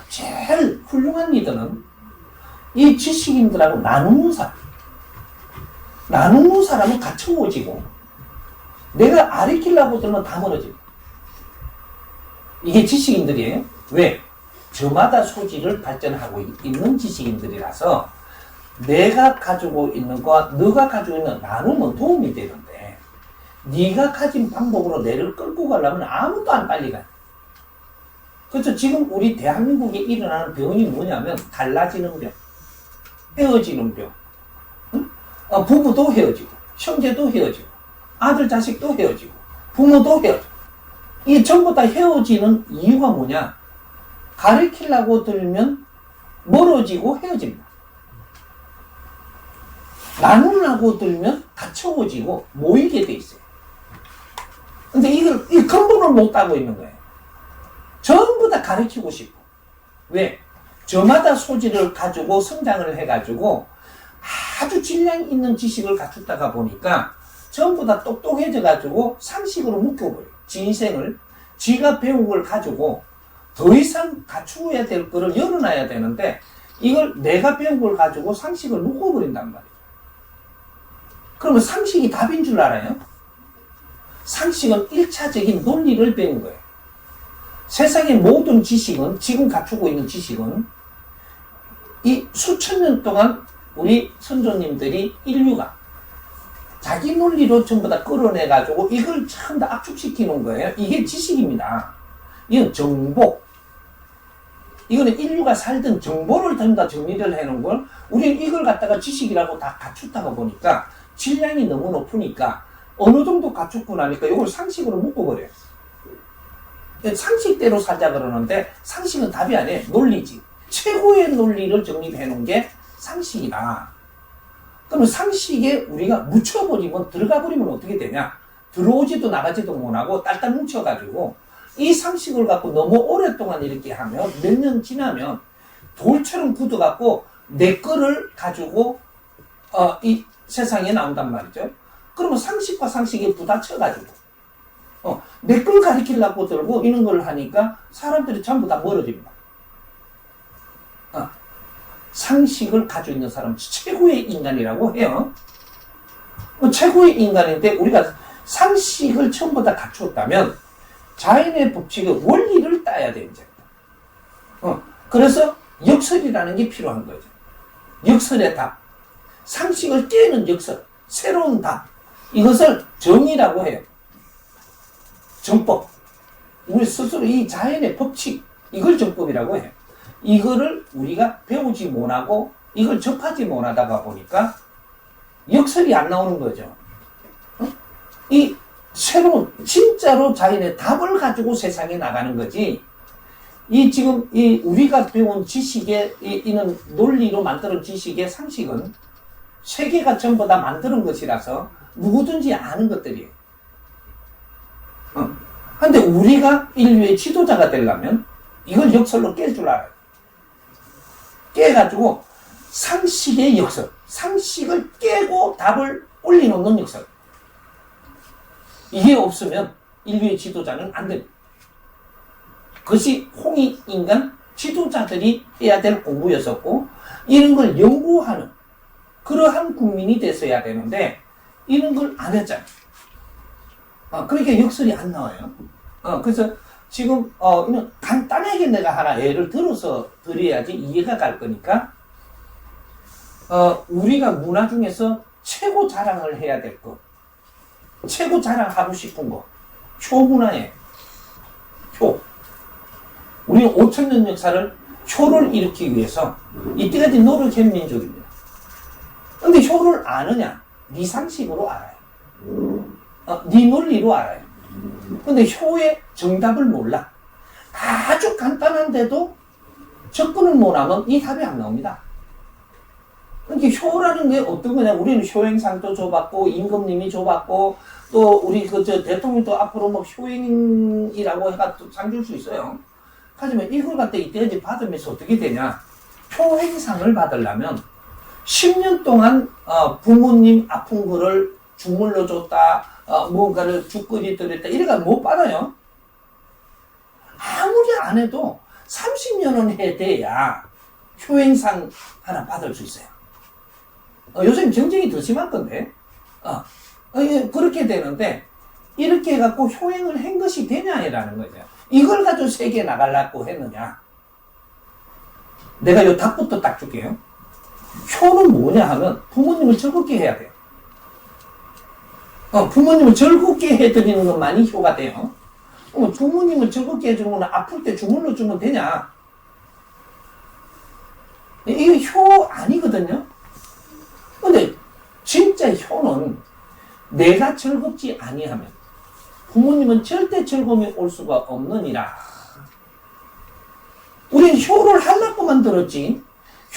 제일 훌륭한 리더는 이 지식인들하고 나누는 사람. 나누는 사람은 갖춰오지고 내가 가르치려고 들면 다 멀어집니다. 이게 지식인들이에요. 왜? 저마다 소질을 발전하고 있는 지식인들이라서 내가 가지고 있는 거와 너가 가지고 있는 나누면 도움이 되는데 네가 가진 방법으로 내를 끌고 가려면 아무도 안 빨리 가요. 그렇죠. 지금 우리 대한민국에 일어나는 병이 뭐냐면 달라지는 병, 헤어지는 병, 응? 부부도 헤어지고 형제도 헤어지고 아들 자식도 헤어지고 부모도 헤어지고 이게 전부 다 헤어지는 이유가 뭐냐? 가르치려고 들면 멀어지고 헤어집니다. 나누려고 들면 갇혀오지고 모이게 돼 있어요. 근데 이 근본을 못 따고 있는 거예요. 전부 다 가르치고 싶어. 왜? 저마다 소질을 가지고 성장을 해가지고 아주 질량 있는 지식을 갖추다가 보니까 전부 다 똑똑해져가지고 상식으로 묶여버려요. 지 인생을 지가 배운 걸 가지고 더 이상 갖추어야 될 거를 열어놔야 되는데 이걸 내가 배운 걸 가지고 상식을 묶어버린단 말이에요. 그러면 상식이 답인 줄 알아요? 상식은 1차적인 논리를 배운 거예요. 세상의 모든 지식은, 지금 갖추고 있는 지식은 이 수천 년 동안 우리 선조님들이 인류가 자기 논리로 전부 다 끌어내가지고 이걸 전부 다 압축시키는 거예요. 이게 지식입니다. 이건 정보. 이거는 인류가 살던 정보를 전부 다 정리를 해놓은 걸 우리는 이걸 갖다가 지식이라고 다 갖추다가 보니까 질량이 너무 높으니까 어느 정도 갖추고 나니까 이걸 상식으로 묶어버려요. 상식대로 살자 그러는데 상식은 답이 아니에요. 논리지. 최고의 논리를 정립해 놓은 게 상식이다. 그러면 상식에 우리가 묻혀버리면, 들어가버리면 어떻게 되냐? 들어오지도 나가지도 못하고 딸딸 뭉쳐가지고 이 상식을 갖고 너무 오랫동안 이렇게 하면 몇 년 지나면 돌처럼 굳어갖고 내 거를 가지고 이 세상에 나온단 말이죠. 그러면 상식과 상식이 부딪혀가지고 내 걸 가리키려고 들고 이런 걸 하니까 사람들이 전부 다 멀어집니다. 상식을 가지고 있는 사람은 최고의 인간이라고 해요. 최고의 인간인데 우리가 상식을 전부 다 갖추었다면 자연의 법칙의 원리를 따야 돼, 이제. 그래서 역설이라는 게 필요한 거죠. 역설의 답. 상식을 깨는 역설. 새로운 답. 이것을 정의라고 해요. 정법. 우리 스스로 이 자연의 법칙. 이걸 정법이라고 해요. 이거를 우리가 배우지 못하고 이걸 접하지 못하다가 보니까 역설이 안 나오는 거죠. 이 새로운 진짜로 자연의 답을 가지고 세상에 나가는 거지. 이 지금 이 우리가 배운 지식의 이는 논리로 만드는 지식의 상식은 세계가 전부 다 만드는 것이라서 누구든지 아는 것들이에요. 근데 우리가 인류의 지도자가 되려면 이걸 역설로 깰 줄 알아요. 깨가지고 상식의 역설, 상식을 깨고 답을 올려놓는 역설. 이게 없으면 인류의 지도자는 안 됩니다. 그것이 홍익인간 지도자들이 해야 될 공부였었고 이런 걸 연구하는 그러한 국민이 됐어야 되는데 이런 걸 안 했잖아요. 그러니까 역설이 안 나와요. 그래서 지금 간단하게 내가 하나 예를 들어서 드려야지 이해가 갈 거니까 우리가 문화 중에서 최고 자랑을 해야 될 것, 최고 자랑하고 싶은 거, 효문화예요. 효. 우리는 5,000년 역사를 효를 일으키기 위해서 이때까지 노력한 민족입니다. 근데 효를 아느냐? 네 상식으로 알아요. 네 논리로 알아요. 근데 효의 정답을 몰라. 아주 간단한데도 접근을 못하면 이 답이 안 나옵니다. 그러니까 효라는 게 어떤 거냐? 우리는 효행상도 줘봤고, 임금님이 줘봤고, 또 우리 대통령도 앞으로 뭐 효행이라고 해가 또 상 줄 수 있어요. 하지만 이걸 갖다 이때까지 받으면서 어떻게 되냐? 효행상을 받으려면 10년 동안 부모님 아픈 거를 주물러 줬다, 뭔가를 죽거리 드렸다, 이래가 못 받아요. 아무리 안 해도 30년은 해돼야 효행상 하나 받을 수 있어요. 요즘 경쟁이 더 심한 건데, 그렇게 되는데, 이렇게 해갖고 효행을 한 것이 되냐라는 거죠. 이걸 가지고 세계에 나가려고 했느냐. 내가 요 답부터 딱 줄게요. 효는 뭐냐 하면 부모님을 즐겁게 해야 돼요. 부모님을 즐겁게 해드리는 것만이 효가 돼요. 부모님을 즐겁게 해주면 아플 때 주물러 주면 되냐? 이게 효 아니거든요? 근데 진짜 효는 내가 즐겁지 아니하면 부모님은 절대 즐거움이 올 수가 없느니라. 우린 효를 하려고만 들었지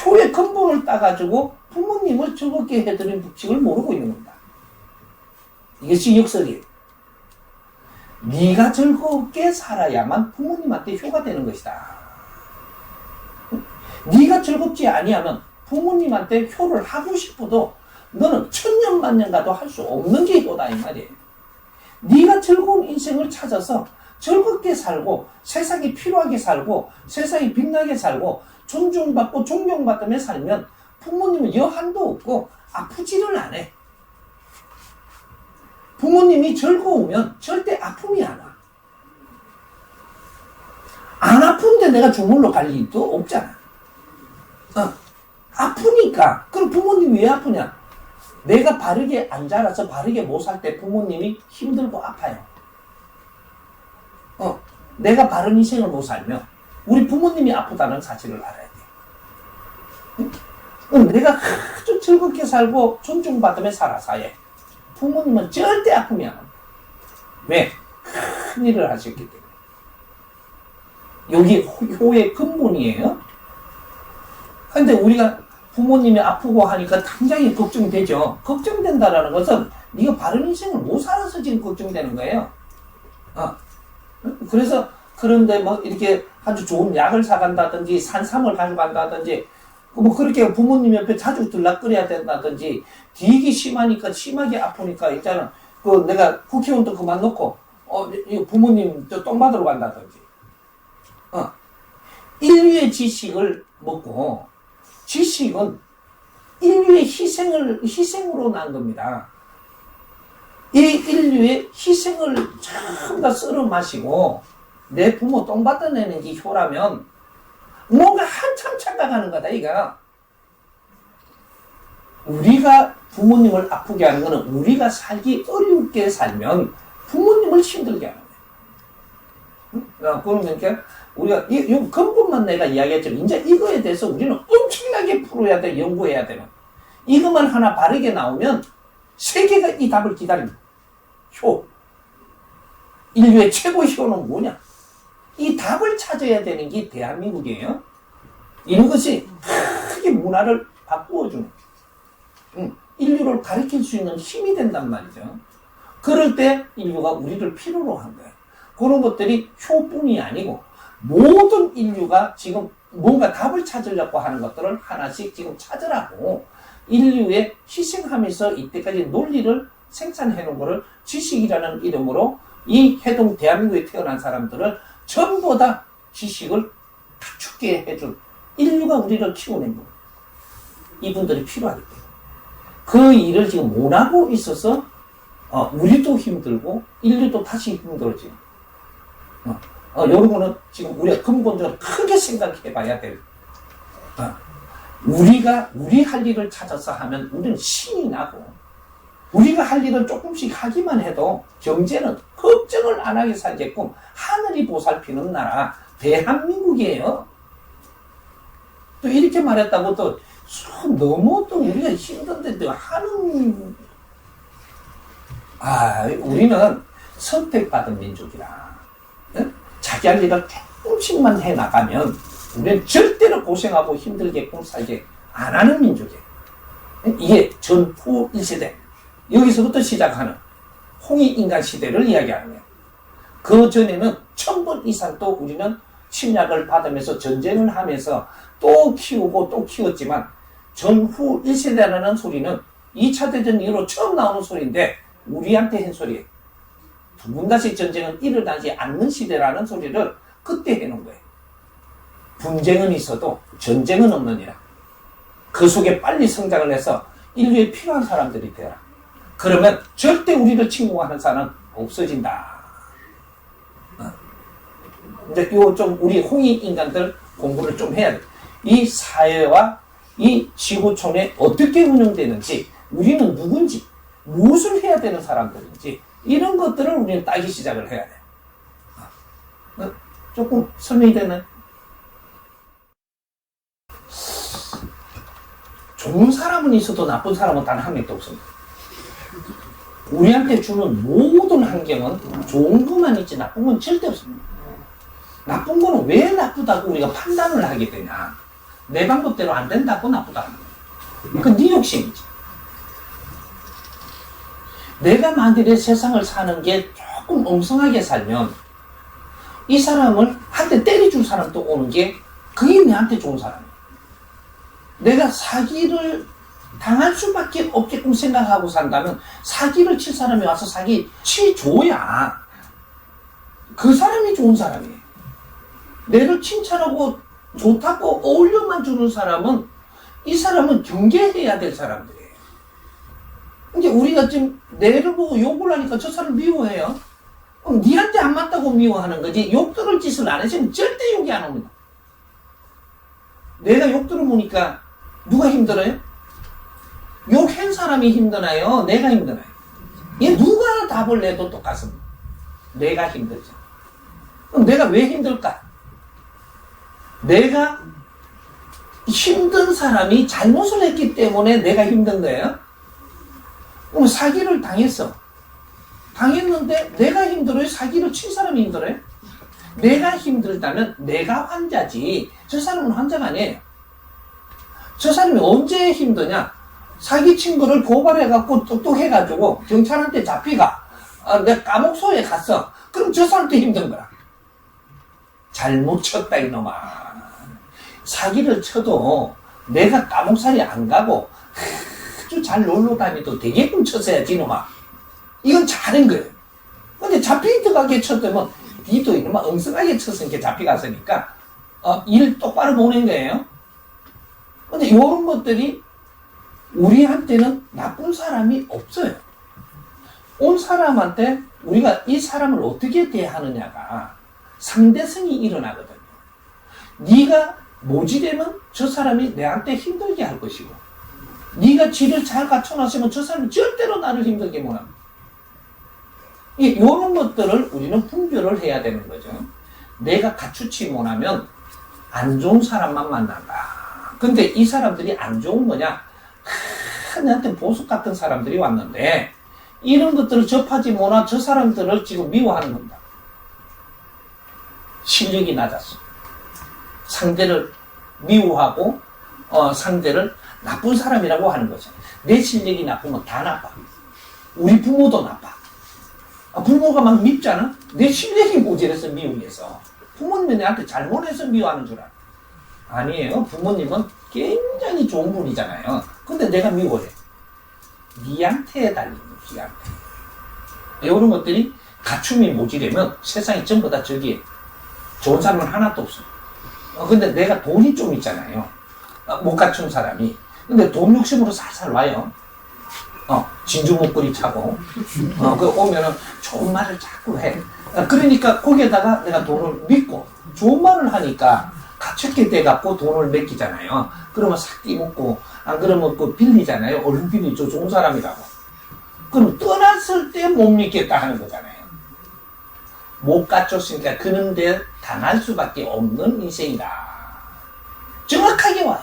효의 근본을 따가지고 부모님을 즐겁게 해드린 법칙을 모르고 있는 겁니다. 이것이 역설이에요. 네가 즐겁게 살아야만 부모님한테 효가 되는 것이다. 네가 즐겁지 아니하면 부모님한테 효를 하고 싶어도 너는 천년 만년 가도 할 수 없는 게 효다 이 말이에요. 네가 즐거운 인생을 찾아서 즐겁게 살고 세상이 필요하게 살고 세상이 빛나게 살고 존중받고 존경받으며 살면 부모님은 여한도 없고 아프지를 않아. 부모님이 즐거우면 절대 아픔이 안 와. 안 아픈데 내가 주물러 갈 일도 없잖아. 아프니까. 그럼 부모님이 왜 아프냐? 내가 바르게 안 자라서 바르게 못 살 때 부모님이 힘들고 아파요. 내가 바른 인생을 못 살면 우리 부모님이 아프다는 사실을 알아야 돼. 내가 아주 즐겁게 살고 존중받으며 살아서 해. 부모님은 절대 아픔이 안 와. 왜? 큰 일을 하셨기 때문에. 여기 효의 근본이에요. 근데 우리가 부모님이 아프고 하니까 당장에 걱정되죠. 걱정된다라는 것은 네가 바른 인생을 못 살아서 지금 걱정되는 거예요. 그래서 그런데 뭐 이렇게 아주 좋은 약을 사간다든지 산삼을 가져간다든지 뭐 그렇게 부모님 옆에 자주 들락거려야 된다든지 되게 심하니까 심하게 아프니까 있잖아. 그 내가 국회의원도 그만 놓고 부모님 저 똥 받으러 간다든지 인류의 지식을 먹고 지식은 인류의 희생으로 난 겁니다. 이 인류의 희생을 전부 다 썰어 마시고 내 부모 똥 받아내는 게 효라면 뭔가 한참 착각하는 거다 이거. 우리가 부모님을 아프게 하는 거는 우리가 살기 어렵게 살면 부모님을 힘들게 하는 거예요. 그러니까 우리가 이 근본만 내가 이야기했지만 이제 이거에 대해서 우리는 엄청나게 풀어야 돼. 연구해야 되는. 이것만 하나 바르게 나오면 세계가 이 답을 기다립니다. 효. 인류의 최고 효는 뭐냐? 이 답을 찾아야 되는 게 대한민국이에요. 이런 것이 크게 문화를 바꾸어주는 인류를 가르칠 수 있는 힘이 된단 말이죠. 그럴 때 인류가 우리를 필요로 한 거예요. 그런 것들이 효뿐이 아니고 모든 인류가 지금 뭔가 답을 찾으려고 하는 것들을 하나씩 지금 찾으라고 인류에 희생하면서 이때까지 논리를 생산해 놓은 것을 지식이라는 이름으로 이 해동 대한민국에 태어난 사람들을 전부 다 지식을 갖추게 해준 인류가 우리를 키워낸 분. 이분들이 필요하기 때문에. 그 일을 지금 못하고 있어서 우리도 힘들고 인류도 다시 힘들어지는. 이런 거는 지금 우리가 근본적으로 크게 생각해 봐야 될. 우리가 우리 할 일을 찾아서 하면 우리는 신이 나고 우리가 할 일을 조금씩 하기만 해도 경제는 걱정을 안 하게 살게끔 하늘이 보살피는 나라 대한민국이에요. 또 이렇게 말했다고 또 너무 또 우리가 힘든데 또 하는 우리는 선택받은 민족이라 자기 할 일을 조금씩만 해나가면 우리는 절대로 고생하고 힘들게끔 살게 안 하는 민족이에요. 이게 전후 1세대 여기서부터 시작하는 홍익인간 시대를 이야기하는 거예요. 그 전에는 1000번 이상 또 우리는 침략을 받으면서 전쟁을 하면서 또 키우고 또 키웠지만 전후 1세대라는 소리는 2차 대전 이후로 처음 나오는 소리인데 우리한테 한 소리예요. 두 번 다시 전쟁은 일어나지 않는 시대라는 소리를 그때 해놓은 거예요. 분쟁은 있어도 전쟁은 없느니라. 그 속에 빨리 성장을 해서 인류에 필요한 사람들이 되라. 그러면 절대 우리를 침공하는 사람은 없어진다. 이제 요 좀 우리 홍익 인간들 공부를 좀 해야 돼. 이 사회와 이 지구촌에 어떻게 운영되는지, 우리는 누군지, 무엇을 해야 되는 사람들인지 이런 것들을 우리는 따기 시작을 해야 돼. 조금 설명이 되나요? 좋은 사람은 있어도 나쁜 사람은 단 한 명도 없습니다. 우리한테 주는 모든 환경은 좋은 것만 있지 나쁜 건 절대 없습니다. 나쁜 거는 왜 나쁘다고 우리가 판단을 하게 되냐. 내 방법대로 안 된다고 나쁘다는 거예요. 그 네 욕심이지. 내가 만일에 세상을 사는 게 조금 엉성하게 살면 이 사람을 한 대 때려줄 사람도 오는 게 그게 내한테 좋은 사람이에요. 내가 사기를 당할 수밖에 없게끔 생각하고 산다면 사기를 칠 사람이 와서 사기 치줘야 그 사람이 좋은 사람이에요. 내를 칭찬하고 좋다고 어울려만 주는 사람은 이 사람은 경계해야 될 사람들이에요. 이제 우리가 지금 내를 보고 욕을 하니까 저 사람 미워해요. 그럼 니한테 안 맞다고 미워하는 거지 욕 들을 짓을 안 했으면 절대 욕이 안 옵니다. 내가 욕 들어보니까 누가 힘들어요? 욕한 사람이 힘드나요? 내가 힘드나요? 얘 누가 답을 내도 똑같습니다. 내가 힘들죠. 그럼 내가 왜 힘들까? 내가 힘든 사람이 잘못을 했기 때문에 내가 힘든 거예요? 그럼 사기를 당했어. 당했는데 내가 힘들어요? 사기를 친 사람이 힘들어요? 내가 힘들다면 내가 환자지 저 사람은 환자가 아니에요. 저 사람이 언제 힘드냐? 사기친 거를 고발해갖고 똑똑해가지고 경찰한테 잡히가. 내가 감옥소에 갔어. 그럼 저 사람도 힘든 거야. 잘못 쳤다 이놈아. 사기를 쳐도 내가 감옥살이 안 가고 아주 잘 놀러 다니도 되게끔 쳤어야지 이놈아. 이건 잘한 거예요. 근데 잡히 들어가게 쳤더면 니도 이놈아 엉성하게 쳤으니까 잡히갔으니까 일 똑바로 보낸 거예요. 근데 이런 것들이 우리한테는 나쁜 사람이 없어요. 온 사람한테 우리가 이 사람을 어떻게 대하느냐가 상대성이 일어나거든요. 네가 모지되면 저 사람이 내한테 힘들게 할 것이고, 네가 지를 잘 갖춰놨으면 저 사람이 절대로 나를 힘들게 못 합니다. 이런 것들을 우리는 분별을 해야 되는 거죠. 내가 갖추지 못하면 안 좋은 사람만 만난다. 근데 이 사람들이 안 좋은 거냐? 나한테 보석 같은 사람들이 왔는데 이런 것들을 접하지 못한 저 사람들을 지금 미워하는 겁니다. 실력이 낮았어. 상대를 미워하고 상대를 나쁜 사람이라고 하는 거죠. 내 실력이 나쁘면 다 나빠. 우리 부모도 나빠. 부모가 막 밉잖아? 내 실력이 모자라서 미우겠어. 부모님이 내한테 잘못해서 미워하는 줄 알아. 아니에요. 부모님은 굉장히 좋은 분이잖아요. 근데 내가 미워해. 니한테 달리는 니한테. 이런 것들이 갖춤이 모자라면 세상이 전부 다 저기에 좋은 사람은 하나도 없어. 근데 내가 돈이 좀 있잖아요. 못 갖춘 사람이. 근데 돈 욕심으로 살살 와요. 진주 목걸이 차고, 그 오면은 좋은 말을 자꾸 해. 그러니까 거기에다가 내가 돈을 믿고, 좋은 말을 하니까 갖췄게 돼갖고 돈을 맡기잖아요. 그러면 삭기 먹고, 안 그러면 그 빌리잖아요. 얼른 빌리죠. 좋은 사람이라고. 그럼 떠났을 때 못 믿겠다 하는 거잖아요. 못 갖췄으니까 그런데 당할 수밖에 없는 인생이다. 정확하게 와요.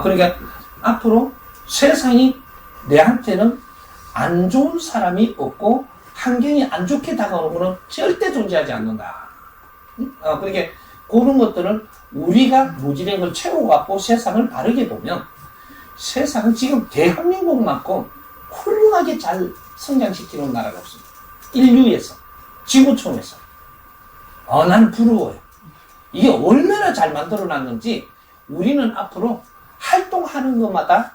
그러니까 앞으로 세상이 내한테는 안 좋은 사람이 없고 환경이 안 좋게 다가오는 것은 절대 존재하지 않는다. 그러니까 그런 것들은 우리가 무지된 걸 채워갖고 세상을 바르게 보면 세상은 지금 대한민국만큼 훌륭하게 잘 성장시키는 나라가 없습니다. 인류에서, 지구촌에서. 난 부러워요. 이게 얼마나 잘 만들어놨는지 우리는 앞으로 활동하는 것마다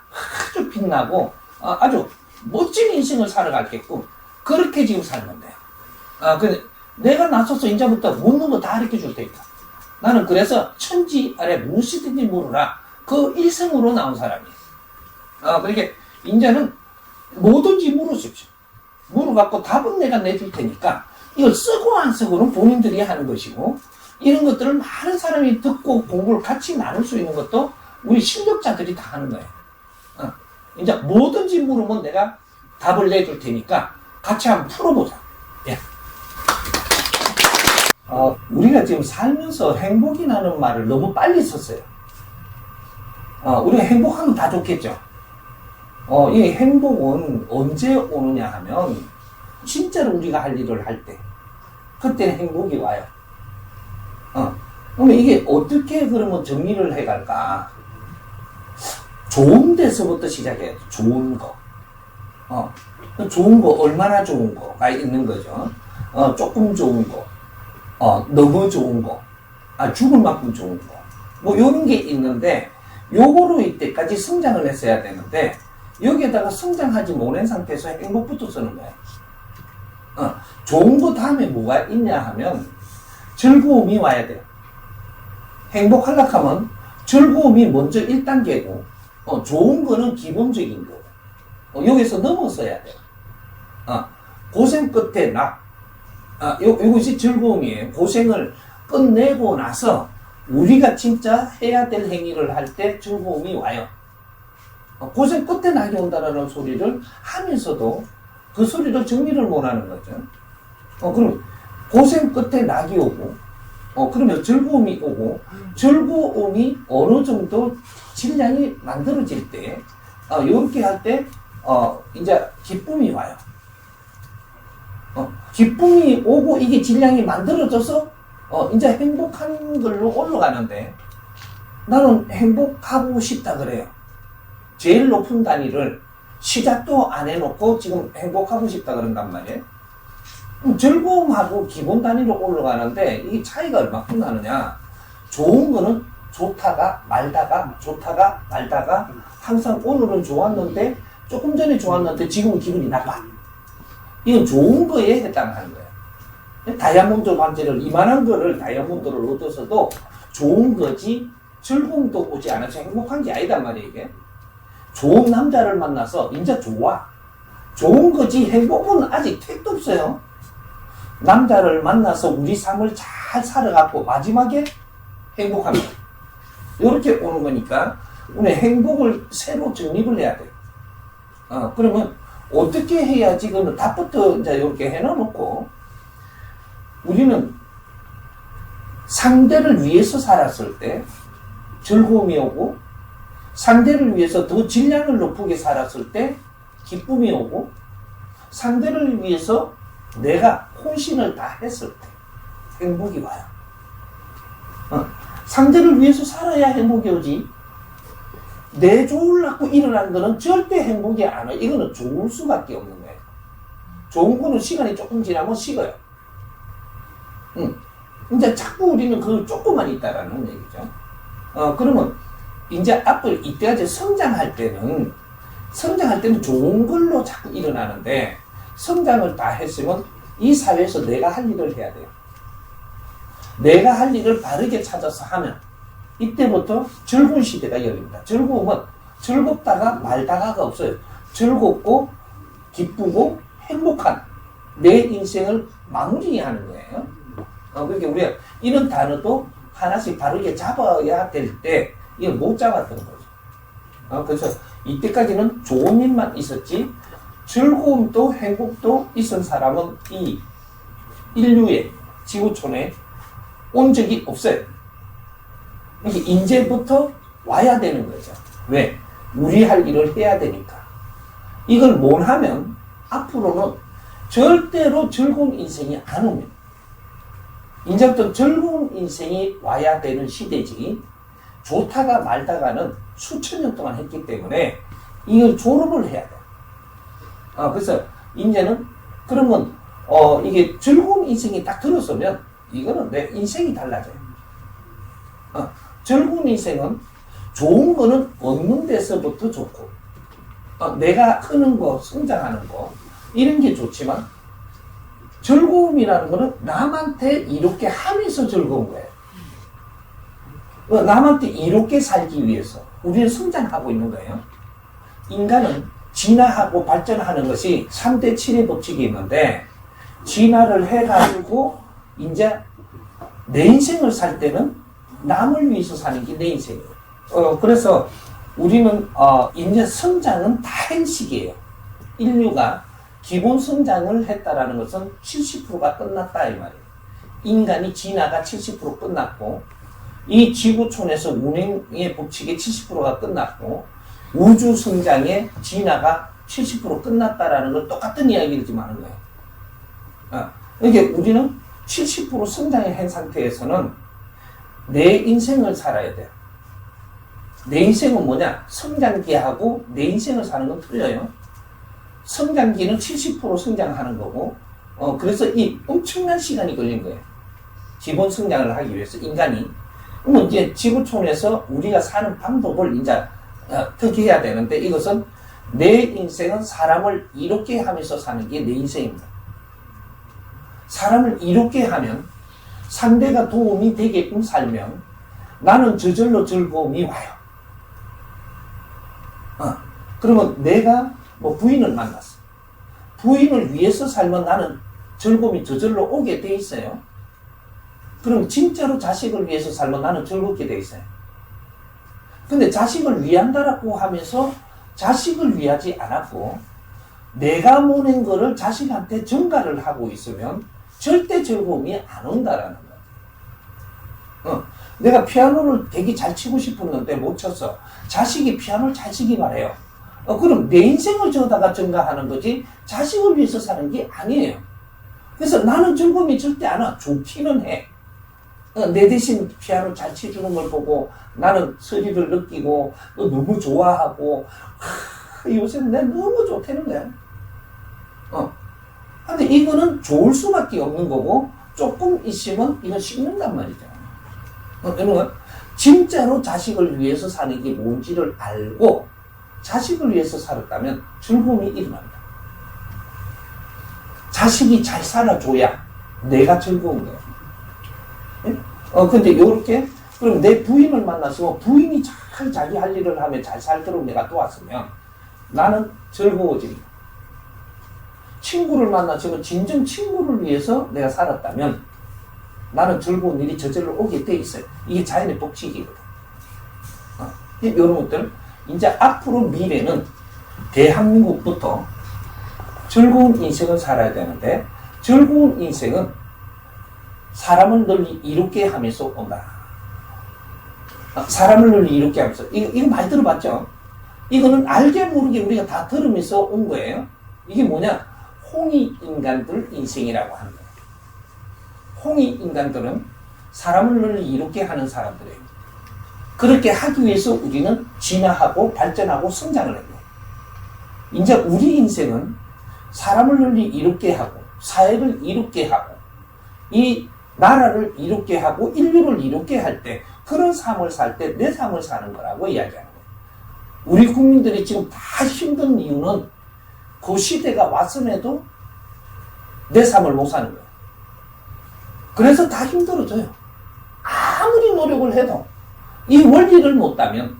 아주 빛나고 아주 멋진 인생을 살아가겠고 그렇게 지금 살면 돼요. 근데 내가 나서서 이제부터 묻는 거 다 가르쳐 줄 테니까. 나는 그래서 천지 아래 무엇이든지 물으라. 그 일성으로 나온 사람이에요. 그러니까 이제는 뭐든지 물으십시오. 물어갖고 답은 내가 내줄 테니까 이걸 쓰고 안 쓰고는 본인들이 하는 것이고 이런 것들을 많은 사람이 듣고 공부를 같이 나눌 수 있는 것도 우리 실력자들이 다 하는 거예요. 이제 뭐든지 물으면 내가 답을 내줄 테니까 같이 한번 풀어보자. 예. 우리가 지금 살면서 행복이라는 말을 너무 빨리 썼어요. 우리가 행복하면 다 좋겠죠. 이 행복은 언제 오느냐 하면 진짜로 우리가 할 일을 할 때 그때는 행복이 와요. 그러면 이게 어떻게 그러면 정리를 해갈까? 좋은 데서부터 시작해야 돼. 좋은 거. 좋은 거, 얼마나 좋은 거가 있는 거죠. 조금 좋은 거. 너무 좋은 거. 죽을 만큼 좋은 거. 뭐, 요런 게 있는데, 요거로 이때까지 성장을 했어야 되는데, 여기에다가 성장하지 못한 상태에서 행복부터 쓰는 거예요. 좋은 거 다음에 뭐가 있냐 하면, 즐거움이 와야 돼요. 행복하려고 하면, 즐거움이 먼저 1단계고, 좋은 거는 기본적인 거. 여기서 넘어서야 돼요. 고생 끝에 이것이 즐거움이에요. 고생을 끝내고 나서 우리가 진짜 해야 될 행위를 할 때 즐거움이 와요. 고생 끝에 낙이 온다라는 소리를 하면서도 그 소리를 정리를 못 하는 거죠. 그럼 고생 끝에 낙이 오고, 그러면 즐거움이 오고, 즐거움이 어느 정도 질량이 만들어질 때, 이렇게 할 때, 이제 기쁨이 와요. 기쁨이 오고 이게 질량이 만들어져서, 이제 행복한 걸로 올라가는데, 나는 행복하고 싶다 그래요. 제일 높은 단위를 시작도 안 해놓고 지금 행복하고 싶다 그런단 말이에요. 즐거움하고 기본 단위로 올라가는데 이 차이가 얼마큼 나느냐. 좋은 거는 좋다가 말다가 좋다가 말다가 항상 오늘은 좋았는데 조금 전에 좋았는데 지금은 기분이 나빠. 이건 좋은 거에 해당하는 거예요. 다이아몬드 반지를 이만한 거를 다이아몬드를 얻어서도 좋은 거지 즐거움도 오지 않아서 행복한 게 아니단 말이에요. 이게 좋은 남자를 만나서 이제 좋아. 좋은 거지 행복은 아직 택도 없어요. 남자를 만나서 우리 삶을 잘 살아갖고 마지막에 행복합니다. 이렇게 오는 거니까 우리 행복을 새로 정립을 해야 돼요. 그러면 어떻게 해야지 그는 답부터 이제 이렇게 해놔놓고 우리는 상대를 위해서 살았을 때 즐거움이 오고 상대를 위해서 더 질량을 높게 살았을 때 기쁨이 오고 상대를 위해서 내가 혼신을 다 했을 때 행복이 와요. 상대를 위해서 살아야 행복이 오지. 내 좋으려고 일어난 거는 절대 행복이 안 와요. 이거는 좋을 수밖에 없는 거예요. 좋은 거는 시간이 조금 지나면 식어요. 이제 자꾸 우리는 그 조금만 있다라는 얘기죠. 그러면 이제 앞으로 이때까지 성장할 때는 좋은 걸로 자꾸 일어나는데 성장을 다 했으면 이 사회에서 내가 할 일을 해야 돼요. 내가 할 일을 바르게 찾아서 하면 이때부터 즐거운 시대가 열립니다. 즐거움은 즐겁다가 말다가가 없어요. 즐겁고 기쁘고 행복한 내 인생을 마무리하는 거예요. 그러니까 우리가 이런 단어도 하나씩 바르게 잡아야 될 때 이걸 못 잡았던 거죠. 그래서 이때까지는 좋은 일만 있었지 즐거움도 행복도 있은 사람은 이 인류의 지구촌에 온 적이 없어요. 그러니까 이제부터 와야 되는 거죠. 왜? 우리 할 일을 해야 되니까. 이걸 못 하면 앞으로는 절대로 즐거운 인생이 안 옵니다. 이제부터 즐거운 인생이 와야 되는 시대지 좋다가 말다가는 수천 년 동안 했기 때문에 이걸 졸업을 해야 돼. 그래서 이제는 그러면 이게 즐거운 인생이 딱 들어서면 이거는 내 인생이 달라져요. 즐거운 인생은 좋은 거는 얻는 데서부터 좋고 내가 크는 거, 성장하는 거 이런 게 좋지만 즐거움이라는 거는 남한테 이렇게 하면서 즐거운 거예요. 남한테 이렇게 살기 위해서 우리는 성장하고 있는 거예요. 인간은 진화하고 발전하는 것이 3대 7의 법칙이 있는데 진화를 해가지고 이제 내 인생을 살 때는 남을 위해서 사는 게 내 인생이에요. 그래서 우리는 이제 성장은 다행식이에요. 인류가 기본 성장을 했다라는 것은 70%가 끝났다 이 말이에요. 인간이 진화가 70% 끝났고 이 지구촌에서 운행의 법칙의 70%가 끝났고 우주 성장의 진화가 70% 끝났다라는 걸 똑같은 이야기를 지금 하는 거예요. 그러니까 우리는 70% 성장을 한 상태에서는 내 인생을 살아야 돼요. 내 인생은 뭐냐? 성장기하고 내 인생을 사는 건 틀려요. 성장기는 70% 성장하는 거고, 그래서 이 엄청난 시간이 걸린 거예요. 기본 성장을 하기 위해서 인간이. 그러면 이제 지구촌에서 우리가 사는 방법을 이제 어떻게 해야 되는데 이것은 내 인생은 사람을 이롭게 하면서 사는 게 내 인생입니다. 사람을 이롭게 하면 상대가 도움이 되게끔 살면 나는 저절로 즐거움이 와요. 그러면 내가 부인을 만났어. 부인을 위해서 살면 나는 즐거움이 저절로 오게 돼 있어요. 그럼 진짜로 자식을 위해서 살면 나는 즐겁게 돼 있어요. 근데 자식을 위한다라고 하면서 자식을 위하지 않았고 내가 보낸 거를 자식한테 전가를 하고 있으면 절대 즐거움이 안 온다라는 거야. 내가 피아노를 되게 잘 치고 싶었는데 못 쳤어. 자식이 피아노를 잘 치기 바래요. 그럼 내 인생을 저다가 전가하는 거지 자식을 위해서 사는 게 아니에요. 그래서 나는 즐거움이 절대 안 와. 좋기는 해. 내 대신 피아노 잘 치주는 걸 보고 나는 소리를 느끼고 너무 좋아하고 요새 내가 너무 좋다는 거야. 근데 이거는 좋을 수밖에 없는 거고 조금 있으면 이건 식는단 말이죠. 여러분 진짜로 자식을 위해서 사는 게 뭔지를 알고 자식을 위해서 살았다면 즐거움이 일어납니다. 자식이 잘 살아줘야 내가 즐거운 거예요. 근데 요렇게 그럼 내 부인을 만났으면 부인이 잘 자기 할 일을 하며 잘 살도록 내가 도왔으면 나는 즐거워집니다. 친구를 만났으면 진정 친구를 위해서 내가 살았다면 나는 즐거운 일이 저절로 오게 돼 있어요. 이게 자연의 법칙이거든. 이런 것들 이제 앞으로 미래는 대한민국부터 즐거운 인생을 살아야 되는데 즐거운 인생은 사람을 널리 이롭게 하면서 온다. 사람을 널리 이롭게 하면서 이거 많이 들어봤죠? 이거는 알게 모르게 우리가 다 들으면서 온 거예요. 이게 뭐냐? 홍익인간들 인생이라고 하는 거예요. 홍익인간들은 사람을 널리 이롭게 하는 사람들이에요. 그렇게 하기 위해서 우리는 진화하고 발전하고 성장을 해요. 이제 우리 인생은 사람을 널리 이롭게 하고 사회를 이롭게 하고 이 나라를 이롭게 하고 인류를 이롭게 할 때 그런 삶을 살 때 내 삶을 사는 거라고 이야기하는 거예요. 우리 국민들이 지금 다 힘든 이유는 그 시대가 왔음에도 내 삶을 못 사는 거예요. 그래서 다 힘들어져요. 아무리 노력을 해도 이 원리를 못 따면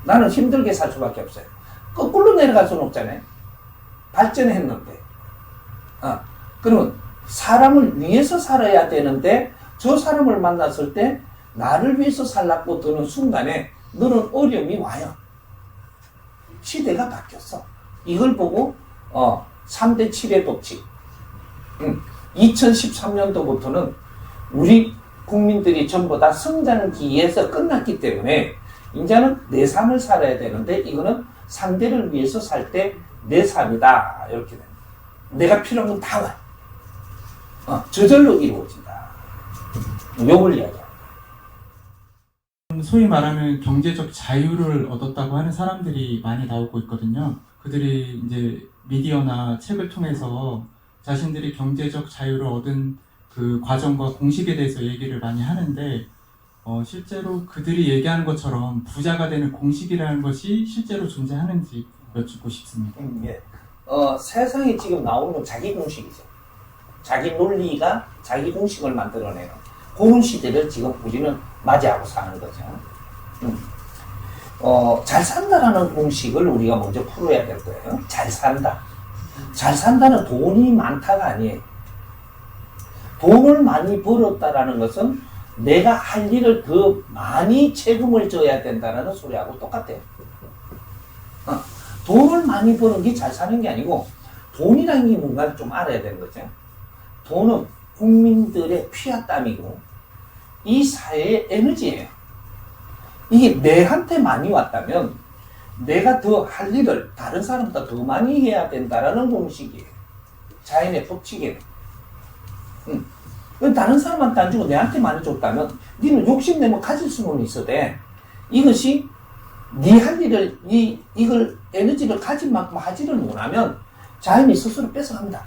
나는 힘들게 살 수밖에 없어요. 거꾸로 내려갈 수는 없잖아요. 발전했는데. 그러면 사람을 위해서 살아야 되는데 저 사람을 만났을 때 나를 위해서 살라고 드는 순간에 너는 어려움이 와요. 시대가 바뀌었어. 이걸 보고 3대 7의 법칙 2013년도부터는 우리 국민들이 전부 다 성장기에서 끝났기 때문에 이제는 내 삶을 살아야 되는데 이거는 상대를 위해서 살 때 내 삶이다 이렇게 됩니다. 내가 필요한 건 다 와. 저절로 이루어진다. 요걸 이야기합니다. 소위 말하는 경제적 자유를 얻었다고 하는 사람들이 많이 나오고 있거든요. 그들이 이제 미디어나 책을 통해서 자신들이 경제적 자유를 얻은 그 과정과 공식에 대해서 얘기를 많이 하는데 실제로 그들이 얘기하는 것처럼 부자가 되는 공식이라는 것이 실제로 존재하는지 여쭙고 싶습니다. 예. 세상에 지금 나오는 건 자기 공식이죠. 자기 논리가 자기 공식을 만들어내는 그런 시대를 지금 우리는 맞이하고 사는 거죠. 잘 산다라는 공식을 우리가 먼저 풀어야 될 거예요. 잘 산다. 잘 산다는 돈이 많다가 아니에요. 돈을 많이 벌었다라는 것은 내가 할 일을 더 많이 책임을 져야 된다는 소리하고 똑같아요. 돈을 많이 버는 게 잘 사는 게 아니고 돈이라는 게 뭔가를 좀 알아야 되는 거죠. 돈은 국민들의 피와 땀이고 이 사회의 에너지예요. 이게 내한테 많이 왔다면 내가 더 할 일을 다른 사람보다 더 많이 해야 된다라는 공식이에요. 자연의 법칙이에요. 다른 사람한테 안 주고 내한테 많이 줬다면 니는 욕심내면 가질 수는 있어도 이것이 네 할 일을 이걸 에너지를 가진 만큼 하지를 못하면 자연이 스스로 뺏어갑니다.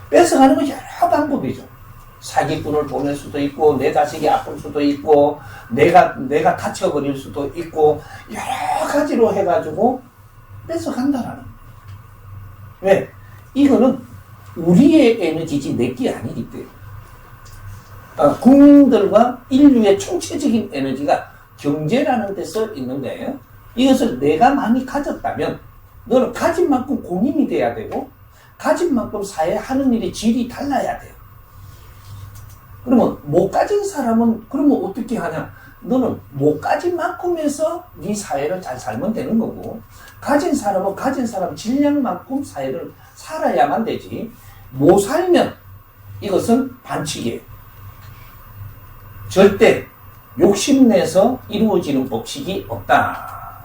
뺏어가는 건 여러 방법이죠. 사기꾼을 보낼 수도 있고 내 자식이 아플 수도 있고 내가 다쳐버릴 수도 있고 여러 가지로 해가지고 뺏어간다라는. 왜? 이거는 우리의 에너지지 내게 아니기 때문에. 국민들과 인류의 총체적인 에너지가 경제라는 데서 있는 거예요. 이것을 내가 많이 가졌다면 너는 가진 만큼 공임이 돼야 되고 가진 만큼 사회에 하는 일이 질이 달라야 돼요. 그러면 못 가진 사람은 그러면 어떻게 하냐? 너는 못 가진 만큼 해서 네 사회를 잘 살면 되는 거고 가진 사람은 가진 사람 질량만큼 사회를 살아야만 되지 못 살면 이것은 반칙이에요. 절대 욕심내서 이루어지는 법칙이 없다.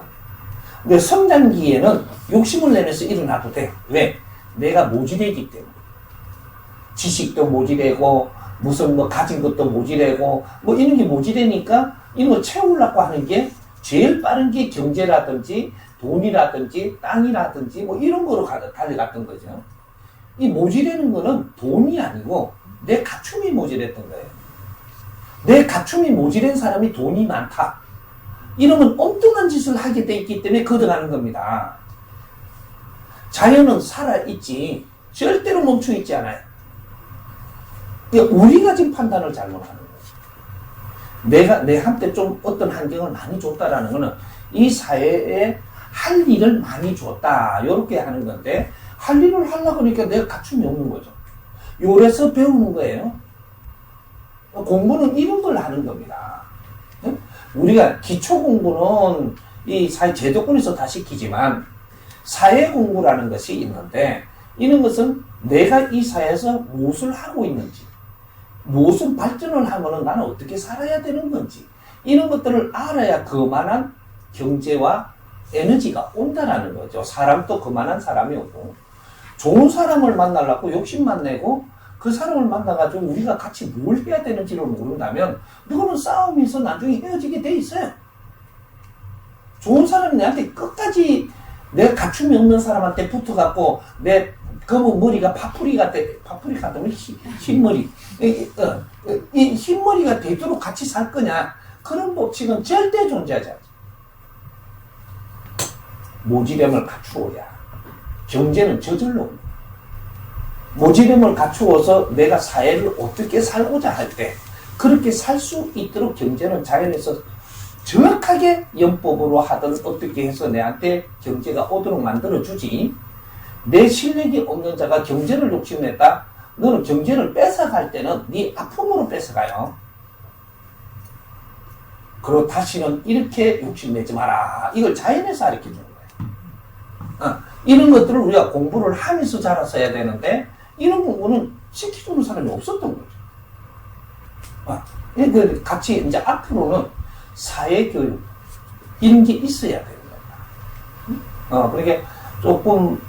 근데 성장기에는 욕심을 내면서 일어나도 돼. 왜? 내가 모질이기 때문에. 지식도 모질하고 무슨 뭐 가진 것도 모자라고 뭐 이런 게 모자라니까 이런 거 채우려고 하는 게 제일 빠른 게 경제라든지 돈이라든지 땅이라든지 뭐 이런 거로 달려갔던 거죠. 이 모자라는 거는 돈이 아니고 내 갖춤이 모자랐던 거예요. 내 갖춤이 모자란 사람이 돈이 많다. 이러면 엉뚱한 짓을 하게 돼 있기 때문에 걷어가는 겁니다. 자연은 살아있지 절대로 멈춰있지 않아요. 그러니까 우리가 지금 판단을 잘못하는 거예요. 내 한때 좀 어떤 환경을 많이 줬다라는 거는 이 사회에 할 일을 많이 줬다 이렇게 하는 건데 할 일을 하려고 하니까 내가 갖춤이 없는 거죠. 요래서 배우는 거예요. 공부는 이런 걸 하는 겁니다. 우리가 기초 공부는 이 사회 제도권에서 다 시키지만 사회 공부라는 것이 있는데 이런 것은 내가 이 사회에서 무엇을 하고 있는지 무슨 발전을 하면은 나는 어떻게 살아야 되는 건지 이런 것들을 알아야 그만한 경제와 에너지가 온다라는 거죠. 사람도 그만한 사람이 오고 좋은 사람을 만나려고 욕심만 내고 그 사람을 만나가지고 우리가 같이 뭘 해야 되는지를 모른다면 그거는 싸움에서 나중에 헤어지게 돼 있어요. 좋은 사람이 내한테 끝까지 내가 갖춤이 없는 사람한테 붙어갖고 내 검은 머리가 파프리 같으면 흰머리 이 흰머리가 되도록 같이 살 거냐 그런 법칙은 절대 존재하지 않죠. 모지됨을 갖추어야 경제는 저절로 옵니다. 모지됨을 갖추어서 내가 사회를 어떻게 살고자 할 때 그렇게 살 수 있도록 경제는 자연에서 정확하게 연법으로 하든 어떻게 해서 내한테 경제가 오도록 만들어주지 내 실력이 없는 자가 경제를 욕심냈다? 너는 경제를 뺏어갈 때는 네 아픔으로 뺏어가요. 그리고 다시는 이렇게 욕심내지 마라. 이걸 자연에서 가르쳐주는 거예요. 이런 것들을 우리가 공부를 하면서 자라서 해야 되는데 이런 공부는 시켜주는 사람이 없었던 거죠. 같이 이제 앞으로는 사회교육 이런 게 있어야 되는 겁니다. 그러니까 조금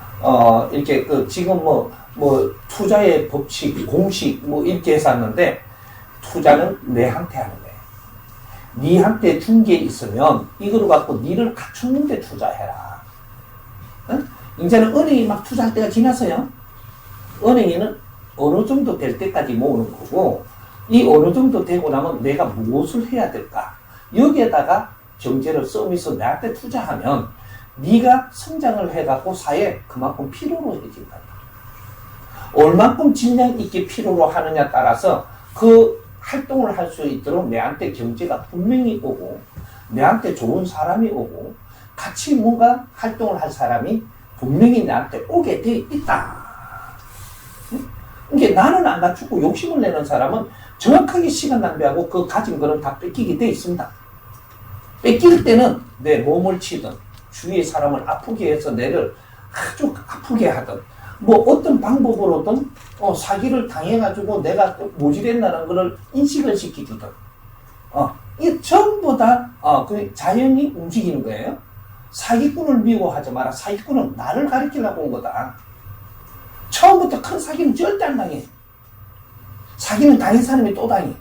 이렇게 지금 뭐 투자의 법칙, 공식 뭐 이렇게 해서 하는데 투자는 내한테 하는 거예요. 니한테 준 게 있으면 이거를 갖고 니를 갖추는 데 투자해라. 이제는 은행이 막 투자할 때가 지났어요. 은행에는 어느 정도 될 때까지 모으는 거고 이 어느 정도 되고 나면 내가 무엇을 해야 될까? 여기에다가 경제를 써면서 나한테 투자하면 네가 성장을 해갖고 사회에 그만큼 필요로 해진다. 얼만큼 질량 있게 필요로 하느냐 따라서 그 활동을 할 수 있도록 내한테 경제가 분명히 오고 내한테 좋은 사람이 오고 같이 뭔가 활동을 할 사람이 분명히 나한테 오게 돼 있다. 이게 나는 안 갖추고 욕심을 내는 사람은 정확하게 시간 낭비하고 그 가진 거는 다 뺏기게 돼 있습니다. 뺏길 때는 내 몸을 치든 주위의 사람을 아프게 해서 내를 아주 아프게 하든 뭐 어떤 방법으로든 사기를 당해가지고 내가 모질했다는 것을 인식을 시켜주든 이 전부 다 그 자연이 움직이는 거예요. 사기꾼을 미워하지 마라. 사기꾼은 나를 가리키려고 온 거다. 처음부터 큰 사기는 절대 안 당해. 사기는 당한 사람이 또 당해.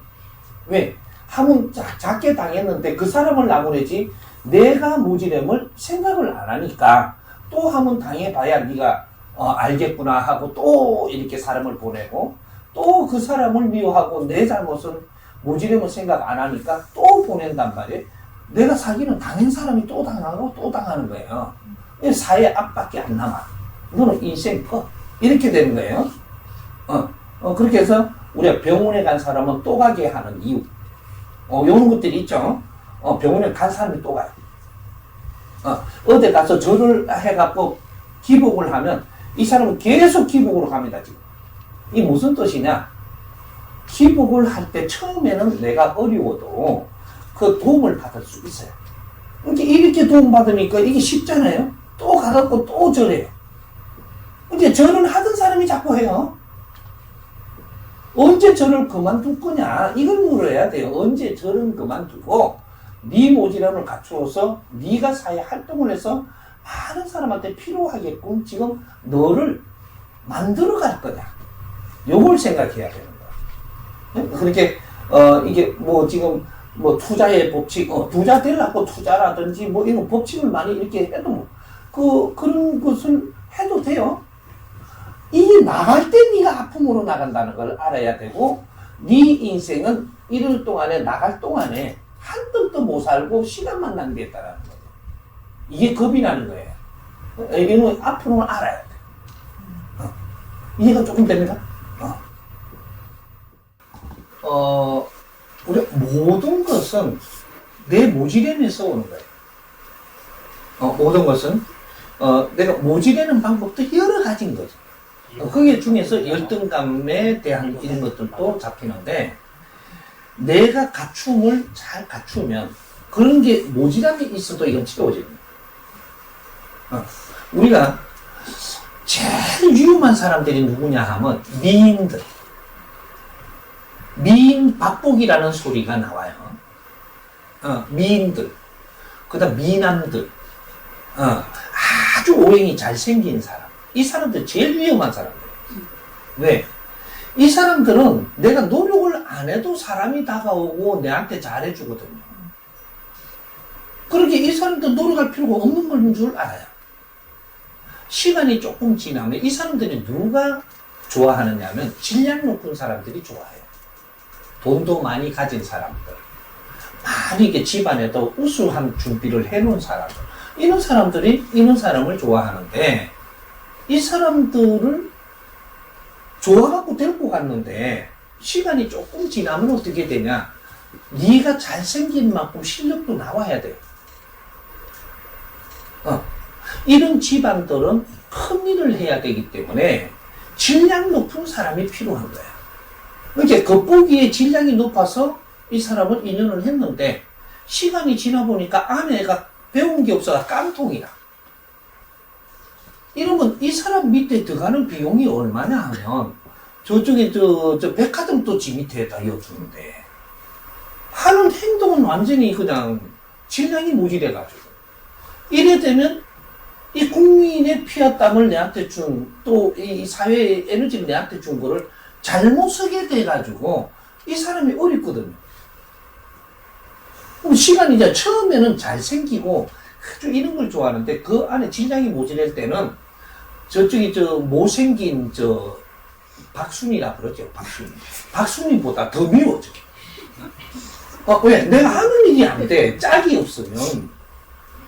왜? 한번 작게 당했는데 그 사람을 나무래지 내가 모질함을 생각을 안 하니까 또 한번 당해봐야 네가 알겠구나 하고 또 이렇게 사람을 보내고 또 그 사람을 미워하고 내 잘못은 모질함을 생각 안 하니까 또 보낸단 말이에요. 내가 사기는 당한 사람이 또 당하고 또 당하는 거예요. 사회 앞밖에 안 남아. 너는 인생 끝. 이렇게 되는 거예요. 그렇게 해서 우리가 병원에 간 사람은 또 가게 하는 이유. 이런 것들이 있죠. 병원에 간 사람이 또 가요. 어디 가서 절을 해갖고 기복을 하면 이 사람은 계속 기복으로 갑니다, 지금. 이 무슨 뜻이냐? 기복을 할 때 처음에는 내가 어려워도 그 도움을 받을 수 있어요. 이렇게 도움받으니까 이게 쉽잖아요? 또 가갖고 또 절해요. 이제 절을 하던 사람이 자꾸 해요. 언제 절을 그만둘 거냐? 이걸 물어야 돼요. 언제 절은 그만두고 네 모질함을 갖추어서 네가 사회 활동을 해서 많은 사람한테 필요하게끔 지금 너를 만들어 갈 거냐? 요걸 생각해야 되는 그렇게 이게 뭐 지금 뭐 투자의 법칙, 투자 되려고 투자라든지 뭐 이런 법칙을 많이 이렇게 해도 그런 것을 해도 돼요. 이 나갈 때 네가 아픔으로 나간다는 걸 알아야 되고, 네 인생은 이럴 동안에 나갈 동안에 한 뼘도 못 살고 시간만 낭비했다라는 거예요. 이게 겁이 나는 거예요. 이거는 아픔을 알아야 돼. 이해가 조금 됩니다. 우리 모든 것은 내 모질함에서 오는 거예요. 모든 것은 내가 모질하는 방법도 여러 가지인 거죠. 그게 중에서 열등감에 대한 이런 것들도 잡히는데, 내가 갖춤을 잘 갖추면 그런 게 모질함이 있어도 이건 채워집니다. 우리가 제일 위험한 사람들이 누구냐 하면 미인들. 미인 박복이라는 소리가 나와요. 미인들. 그 다음 미남들. 아주 오행이 잘생긴 사람. 이 사람들 제일 위험한 사람들. 왜? 이 사람들은 내가 노력을 안 해도 사람이 다가오고 내한테 잘해주거든요. 그렇게 이 사람들 노력할 필요가 없는 걸 줄 알아요. 시간이 조금 지나면 이 사람들이 누가 좋아하느냐면 질량 높은 사람들이 좋아해요. 돈도 많이 가진 사람들. 많이 이렇게 집안에도 우수한 준비를 해놓은 사람들. 이런 사람들이 이런 사람을 좋아하는데, 이 사람들을 좋아갖고 데리고 갔는데 시간이 조금 지나면 어떻게 되냐? 네가 잘생긴 만큼 실력도 나와야 돼요. 이런 집안들은 큰 일을 해야 되기 때문에 질량 높은 사람이 필요한 거야. 이렇게 겉보기에 질량이 높아서 이 사람은 인연을 했는데, 시간이 지나 보니까 아내가 배운 게 없어서 깡통이라. 이러면 이 사람 밑에 들어가는 비용이 얼마냐 하면, 저쪽에 저 백화점도 지 밑에다 이어주는데, 하는 행동은 완전히 그냥 질량이 모질해가지고. 이래 되면 이 국민의 피와 땀을 내한테 준, 또 이 사회의 에너지를 내한테 준 거를 잘못 쓰게 돼가지고 이 사람이 어렵거든요. 그럼 시간이 이제 처음에는 잘생기고 아주 이런 걸 좋아하는데, 그 안에 질량이 모자랄 때는 저쪽이 못생긴 박순이라 그러죠. 박순이보다 더 미워져. 왜? 내가 하는 일이 안 돼. 짝이 없으면.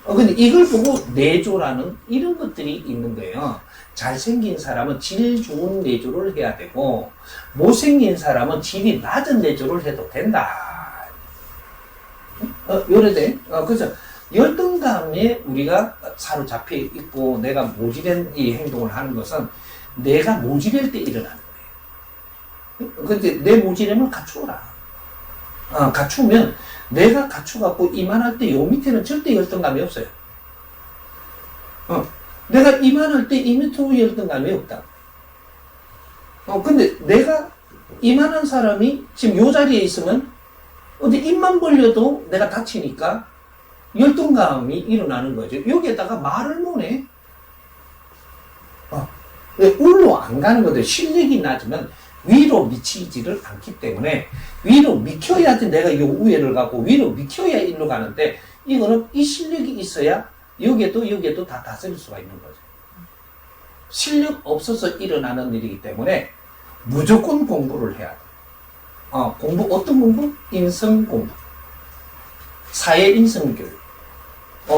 근데 이걸 보고 내조라는 이런 것들이 있는 거예요. 잘생긴 사람은 질 좋은 내조를 해야 되고, 못생긴 사람은 질이 낮은 내조를 해도 된다. 요래돼. 그래서 열등감에 우리가 사로잡혀 있고, 내가 모질한 이 행동을 하는 것은 내가 모질할 때 일어나는 거예요. 근데 내 모질함을 갖추어라. 갖추면 내가 갖춰갖고 이만할 때 요 밑에는 절대 열등감이 없어요. 내가 이만할 때 이 밑으로 열등감이 없다. 근데 내가 이만한 사람이 지금 요 자리에 있으면 어디 입만 벌려도 내가 다치니까 열등감이 일어나는 거죠. 여기에다가 말을 못해. 왜 울로 안 가는 거죠. 실력이 낮으면 위로 미치지를 않기 때문에 위로 미켜야지 내가 요 우회를 가고, 위로 미켜야 일로 가는데, 이거는 이 실력이 있어야 여기에도 다 다스릴 수가 있는 거죠. 실력 없어서 일어나는 일이기 때문에 무조건 공부를 해야 돼. 공부, 어떤 공부? 인성 공부. 사회 인성 교육.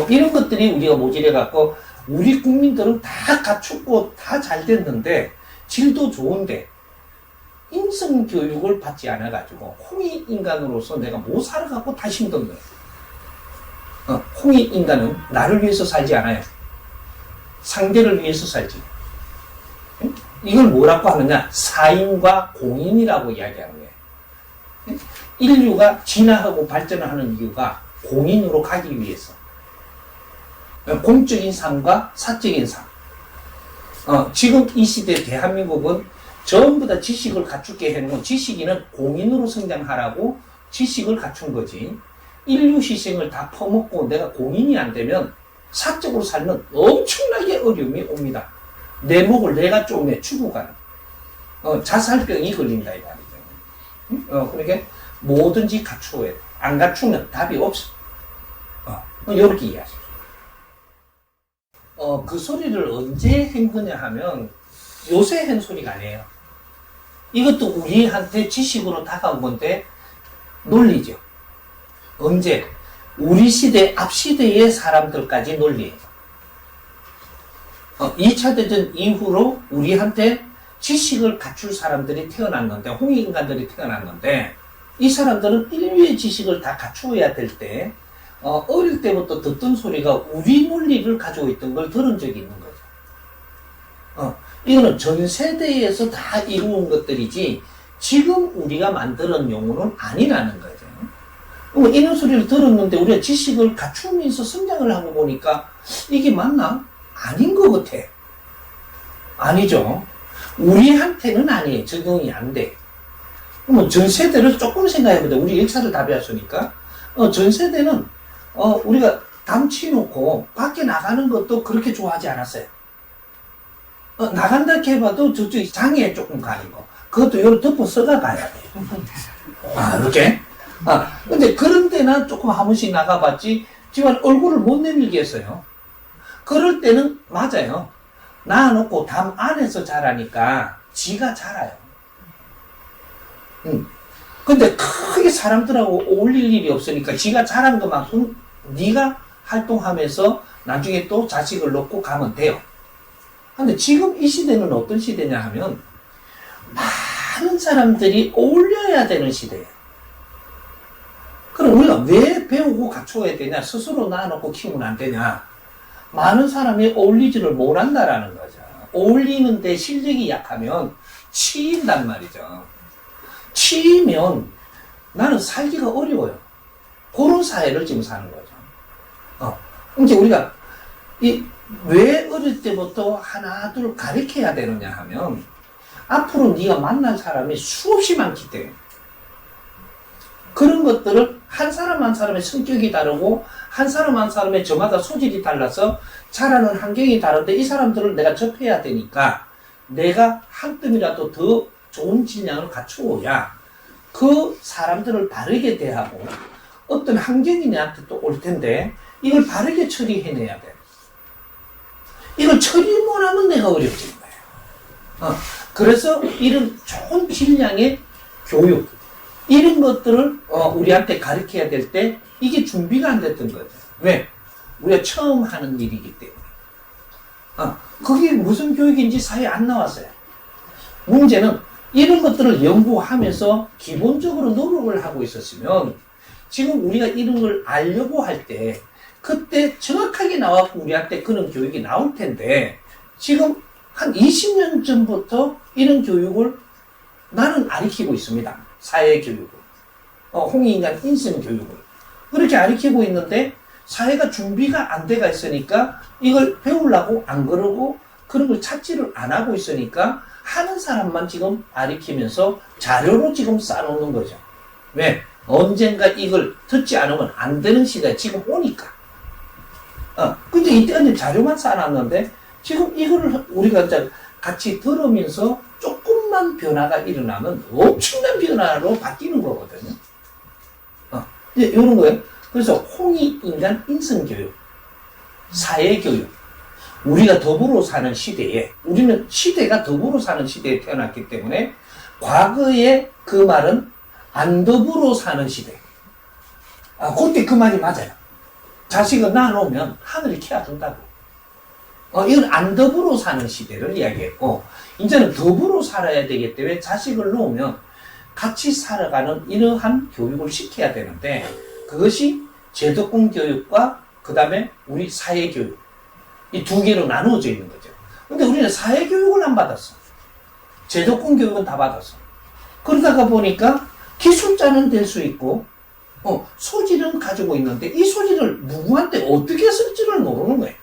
이런 것들이 우리가 모질해갖고, 우리 국민들은 다 갖추고 다 잘 됐는데, 질도 좋은데, 인성 교육을 받지 않아가지고, 홍익 인간으로서 내가 못 살아갖고 다 힘든 거예요. 홍익 인간은 나를 위해서 살지 않아요. 상대를 위해서 살지. 이걸 뭐라고 하느냐? 사인과 공인이라고 이야기하는 거예요. 인류가 진화하고 발전하는 이유가 공인으로 가기 위해서. 공적인 삶과 사적인 삶. 지금 이 시대 대한민국은 전부 다 지식을 갖추게 해놓은, 지식인은 공인으로 성장하라고 지식을 갖춘 거지. 인류 희생을 다 퍼먹고 내가 공인이 안 되면 사적으로 살면 엄청나게 어려움이 옵니다. 내 목을 내가 쪼매 죽어가는 자살병이 걸린다 이 말이죠. 그러니까 뭐든지 갖추어야 돼. 안 갖추면 답이 없어. 이렇게 이해하죠. 그 소리를 언제 한 거냐 하면 요새 한 소리가 아니에요. 이것도 우리한테 지식으로 다가온 건데 논리죠. 언제? 우리 시대, 앞 시대의 사람들까지 논리예요. 2차 대전 이후로 우리한테 지식을 갖출 사람들이 태어났는데, 홍익인간들이 태어났는데, 이 사람들은 인류의 지식을 다 갖추어야 될 때, 어릴 때부터 듣던 소리가 우리 논리를 가지고 있던 걸 들은 적이 있는 거죠. 이거는 전 세대에서 다 이루은 것들이지, 지금 우리가 만드는 용어는 아니라는 거죠. 이런 소리를 들었는데, 우리가 지식을 갖추면서 성장을 하고 보니까, 이게 맞나? 아닌 것 같아. 아니죠. 우리한테는 아니에요. 적용이 안 돼. 그러면 전 세대를 조금 생각해보자. 우리 역사를 다 배웠으니까. 전 세대는, 우리가 담치놓고 밖에 나가는 것도 그렇게 좋아하지 않았어요. 나간다 해봐도 저쪽 장에 조금 가는 거. 그것도 요로 덮어 써가 가야 돼. 이렇게? 근데 그런 데는 조금 한 번씩 나가봤지, 지만 얼굴을 못 내밀겠어요. 그럴 때는 맞아요. 낳아놓고 담 안에서 자라니까 지가 자라요. 근데 크게 사람들하고 어울릴 일이 없으니까 지가 자란 것만큼 네가 활동하면서 나중에 또 자식을 놓고 가면 돼요. 근데 지금 이 시대는 어떤 시대냐 하면 많은 사람들이 어울려야 되는 시대예요. 그럼 우리가 왜 배우고 갖추어야 되냐? 스스로 낳아놓고 키우면 안 되냐? 많은 사람이 어울리지를 못한다라는 거죠. 어울리는데 실력이 약하면 치인단 말이죠. 치이면 나는 살기가 어려워요. 그런 사회를 지금 사는 거죠. 이제 우리가 왜 어릴 때부터 하나 둘 가르쳐야 되느냐 하면 앞으로 네가 만날 사람이 수없이 많기 때문에 그런 것들을 한 사람 한 사람의 성격이 다르고 한 사람 한 사람의 저마다 소질이 달라서 자라는 환경이 다른데 이 사람들을 내가 접해야 되니까 내가 한 뜸이라도 더 좋은 질량을 갖추어야 그 사람들을 바르게 대하고 어떤 환경이 내한테 또 올 텐데 이걸 바르게 처리해내야 돼. 이걸 처리 못하면 내가 어려워지는 거예요. 그래서 이런 좋은 질량의 교육 이런 것들을 우리한테 가르쳐야 될 때 이게 준비가 안 됐던 거죠. 왜? 우리가 처음 하는 일이기 때문에. 그게 무슨 교육인지 사회에 안 나왔어요. 문제는 이런 것들을 연구하면서 기본적으로 노력을 하고 있었으면 지금 우리가 이런 걸 알려고 할 때 그때 정확하게 나왔고 우리한테 그런 교육이 나올 텐데 지금 한 20년 전부터 이런 교육을 나는 가르치고 있습니다. 사회교육을. 홍익인간 인성교육을. 그렇게 가르치고 있는데 사회가 준비가 안 돼가 있으니까 이걸 배우려고 안 그러고 그런 걸 찾지를 안 하고 있으니까 하는 사람만 지금 가르치면서 자료로 지금 쌓아놓는 거죠. 왜? 언젠가 이걸 듣지 않으면 안 되는 시대에 지금 오니까. 근데 이때는 자료만 쌓아놨는데 지금 이거를 우리가 같이 들으면서 조금만 변화가 일어나면 엄청난 변화로 바뀌는 거거든요. 이제 이런 거예요. 그래서 홍익인간 인성교육, 사회교육, 우리가 더불어 사는 시대에, 우리는 시대가 더불어 사는 시대에 태어났기 때문에 과거에 그 말은 안 더불어 사는 시대. 그때 그 말이 맞아요. 자식을 낳아놓으면 하늘이 키워준다고. 이건 안 더불어 사는 시대를 이야기했고, 이제는 더불어 살아야 되기 때문에 자식을 놓으면 같이 살아가는 이러한 교육을 시켜야 되는데, 그것이 제도권 교육과 그 다음에 우리 사회교육. 이 두 개로 나누어져 있는 거죠. 근데 우리는 사회교육을 안 받았어. 제도권 교육은 다 받았어. 그러다가 보니까 기술자는 될 수 있고, 소질은 가지고 있는데, 이 소질을 누구한테 어떻게 쓸지를 모르는 거예요.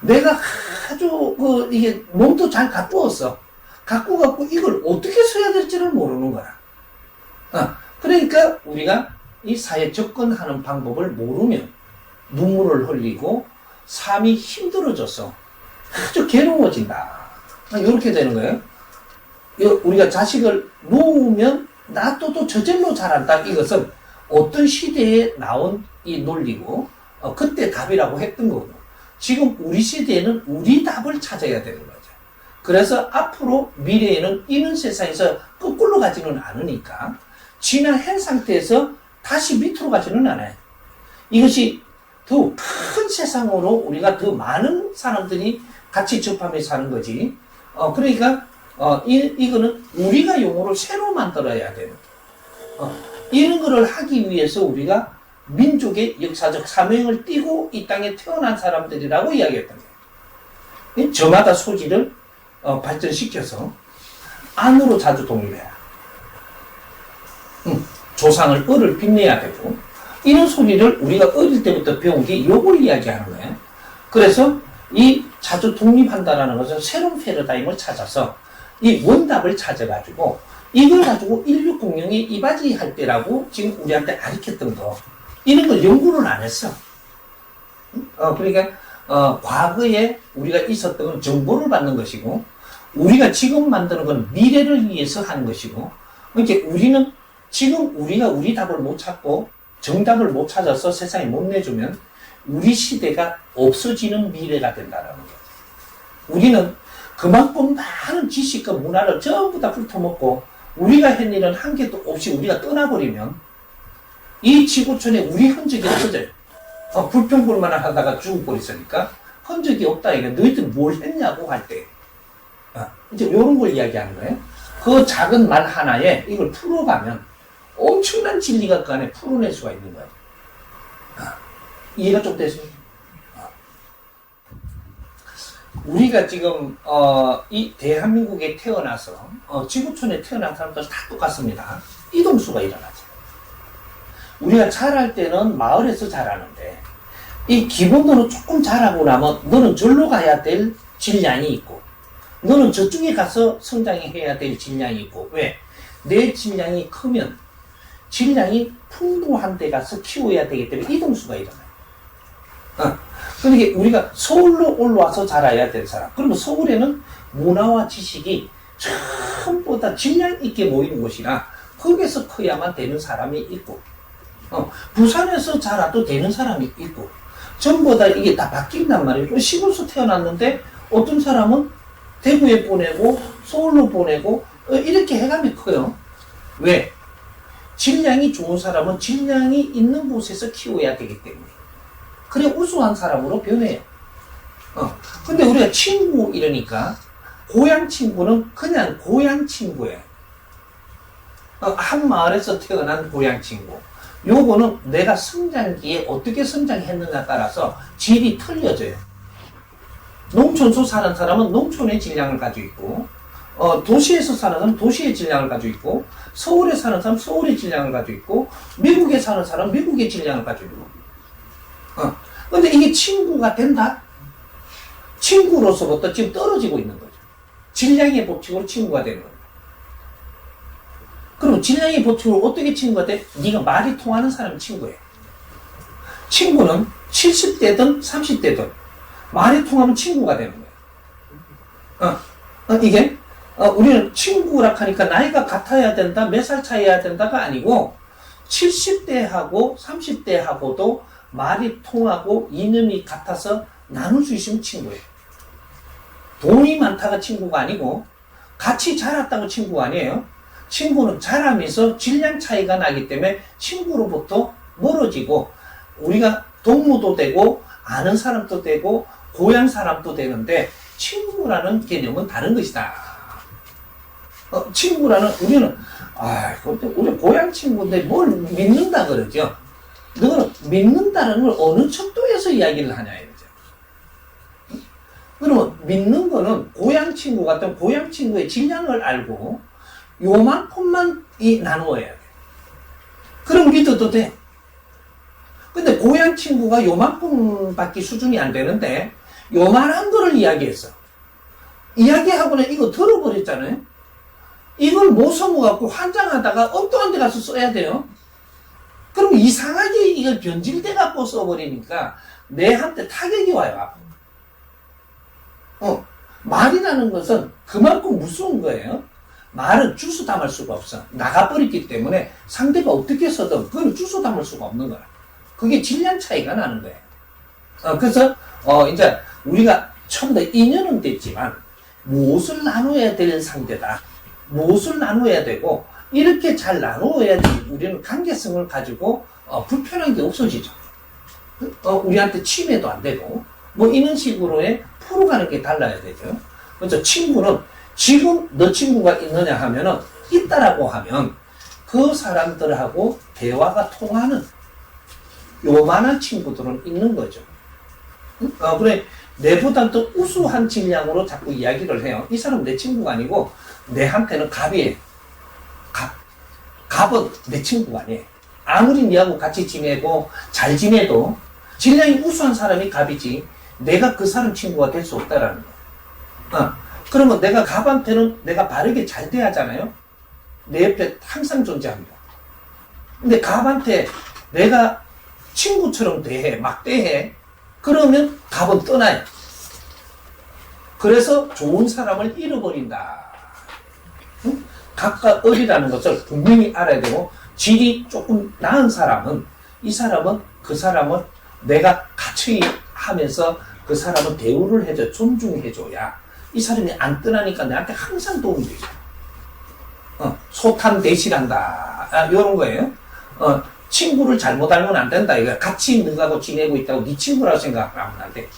내가 아주, 이게 몸도 잘 갖고 갖고 이걸 어떻게 써야 될지를 모르는 거야. 그러니까 우리가 이 사회에 접근하는 방법을 모르면 눈물을 흘리고 삶이 힘들어져서 아주 괴로워진다. 이렇게 되는 거예요. 우리가 자식을 놓으면 놔둬도 저절로 자란다. 이것은 어떤 시대에 나온 이 논리고 그때 답이라고 했던 거고 지금 우리 시대에는 우리 답을 찾아야 되는 거죠. 그래서 앞으로 미래에는 이런 세상에서 거꾸로 가지는 않으니까 지난 현 상태에서 다시 밑으로 가지는 않아요. 이것이 더 큰 세상으로 우리가 더 많은 사람들이 같이 접하면서 사는 거지. 그러니까 이거는 우리가 용어를 새로 만들어야 돼요. 이런 거를 하기 위해서 우리가 민족의 역사적 사명을 띠고 이 땅에 태어난 사람들이라고 이야기했던 거예요. 저마다 소질을 발전시켜서 안으로 자주 독립해라. 조상을 을을 빛내야 되고 이런 소리를 우리가 어릴 때부터 배운 게 요걸 이야기하는 거예요. 그래서 이 자주 독립한다라는 것은 새로운 패러다임을 찾아서 이 원답을 찾아가지고 이걸 가지고 인류 공룡이 이바지 할 때라고 지금 우리한테 가르쳤던 거 이런 걸 연구는 안 했어. 그러니까 과거에 우리가 있었던 건 정보를 받는 것이고 우리가 지금 만드는 건 미래를 위해서 하는 것이고 그러니까 우리는 지금 우리가 우리 답을 못 찾고 정답을 못 찾아서 세상에 못 내주면 우리 시대가 없어지는 미래가 된다는 거예요. 우리는 그만큼 많은 지식과 문화를 전부 다 훑어먹고 우리가 한 일은 한 개도 없이 우리가 떠나버리면 이 지구촌에 우리 흔적이 없어져요. 불평불만을 하다가 죽어버렸으니까 흔적이 없다. 이게 너희들 뭘 했냐고 할 때 이제 이런 걸 이야기하는 거예요. 그 작은 말 하나에 이걸 풀어가면 엄청난 진리가 그 안에 풀어낼 수가 있는 거예요. 이해가 좀 됐습니까? 우리가 지금 이 대한민국에 태어나서 지구촌에 태어난 사람들 다 똑같습니다. 이동수가 일어나죠. 우리가 자랄 때는 마을에서 자라는데 이 기본으로 조금 자라고 나면 너는 절로 가야 될 질량이 있고 너는 저쪽에 가서 성장해야 될 질량이 있고 왜? 내 질량이 크면 질량이 풍부한 데 가서 키워야 되기 때문에 이동수가 일어나요. 그러니까 우리가 서울로 올라와서 자라야 될 사람. 그러면 서울에는 문화와 지식이 전부 다 질량 있게 모이는 곳이라 거기서 커야만 되는 사람이 있고 부산에서 자라도 되는 사람이 있고 전부 다 이게 다 바뀐단 말이에요. 시골에서 태어났는데 어떤 사람은 대구에 보내고 서울로 보내고 이렇게 해가며 커요. 왜? 질량이 좋은 사람은 질량이 있는 곳에서 키워야 되기 때문에 그래 우수한 사람으로 변해요. 근데 우리가 친구 이러니까 고향 친구는 그냥 고향 친구예요. 한 마을에서 태어난 고향 친구. 요거는 내가 성장기에 어떻게 성장했느냐에 따라서 질이 틀려져요. 농촌에서 사는 사람은 농촌의 질량을 가지고 있고 도시에서 사는 사람은 도시의 질량을 가지고 있고 서울에 사는 사람은 서울의 질량을 가지고 있고 미국에 사는 사람은 미국의 질량을 가지고 있고 근데 이게 친구가 된다? 친구로서부터 지금 떨어지고 있는 거죠. 질량의 법칙으로 친구가 되는 겁니다. 그럼 질량의 법칙으로 어떻게 친구가 돼? 네가 말이 통하는 사람이 친구예요. 친구는 70대든 30대든 말이 통하면 친구가 되는 거예요. 이게 우리는 친구라 하니까 나이가 같아야 된다, 몇 살 차이야 된다가 아니고 70대하고 30대하고도 말이 통하고 이념이 같아서 나눌 수 있으면 친구예요. 돈이 많다가 친구가 아니고 같이 자랐다고 친구가 아니에요. 친구는 자라면서 질량 차이가 나기 때문에 친구로부터 멀어지고 우리가 동무도 되고 아는 사람도 되고 고향 사람도 되는데 친구라는 개념은 다른 것이다. 친구라는 우리는 우리 고향 친구인데 뭘 믿는다 그러죠. 너는 믿는다는 걸 어느 척도에서 이야기를 하냐 이거죠. 그러면 믿는 거는 고향 친구 같은 고향 친구의 질량을 알고 요만큼만 나누어야 돼. 그럼 믿어도 돼. 근데 고향 친구가 요만큼밖에 수준이 안 되는데 요만한 거를 이야기했어. 이야기하고는 이거 들어버렸잖아요. 이걸 못 써먹어갖고 환장하다가 엉뚱한 데 가서 써야 돼요. 그럼 이상하게 이걸 변질돼 갖고 써버리니까 내한테 타격이 와요. 말이라는 것은 그만큼 무서운 거예요. 말은 주워 담을 수가 없어. 나가버렸기 때문에 상대가 어떻게 해서든 그건 주워 담을 수가 없는 거야. 그게 질량 차이가 나는 거야. 그래서 이제 우리가 처음부터 인연은 됐지만 무엇을 나눠야 될 상대다. 무엇을 나눠야 되고 이렇게 잘 나눠야지 우리는 관계성을 가지고 불편한 게 없어지죠. 우리한테 침해도 안 되고 뭐 이런 식으로의 풀어가는 게 달라야 되죠. 그래서 친구는 지금 너 친구가 있느냐 하면은 있다라고 하면 그 사람들하고 대화가 통하는 요만한 친구들은 있는 거죠. 그래 내보다 더 우수한 질량으로 자꾸 이야기를 해요. 이 사람은 내 친구가 아니고 내한테는 갑이에요. 갑은 내 친구가 아니에요. 아무리 니하고 같이 지내고 잘 지내도 질량이 우수한 사람이 갑이지 내가 그 사람 친구가 될 수 없다라는 거예요. 그러면 내가 갑한테는 내가 바르게 잘 돼야 하잖아요. 내 옆에 항상 존재합니다. 근데 갑한테 내가 친구처럼 대해, 막 대해. 그러면 갑은 떠나요. 그래서 좋은 사람을 잃어버린다. 갑과 을이라는 것을 분명히 알아야 되고, 질이 조금 나은 사람은, 이 사람은 그 사람을 내가 같이 하면서 그 사람은 대우를 해줘, 존중해줘야 이 사람이 안 떠나니까 나한테 항상 도움이 되죠. 소탐 대실한다. 이런 거예요. 친구를 잘못 알면 안 된다. 이거 같이 너하고 지내고 있다고 네 친구라고 생각하면 안 돼.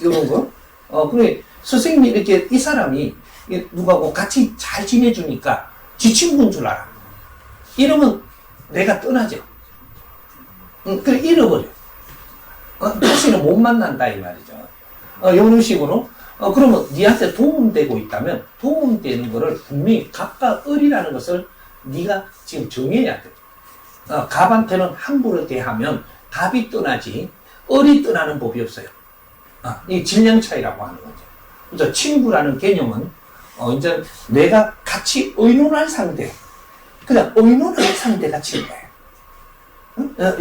이런 거. 그래 선생님이 이렇게 이 사람이 누구하고 같이 잘 지내주니까 지 친구인 줄 알아. 이러면 내가 떠나죠. 그래 잃어버려. 다시는 못 만난다 이 말이죠. 이런 식으로. 그러면 니한테 도움되고 있다면 도움되는 거를 분명히 갑과 을이라는 것을 네가 지금 정해야 돼. 갑한테는 함부로 대하면 갑이 떠나지 을이 떠나는 법이 없어요. 이 질량 차이라고 하는 거죠. 그래서 친구라는 개념은 이제 내가 같이 의논할 상대, 그냥 의논할 상대가 친구예요.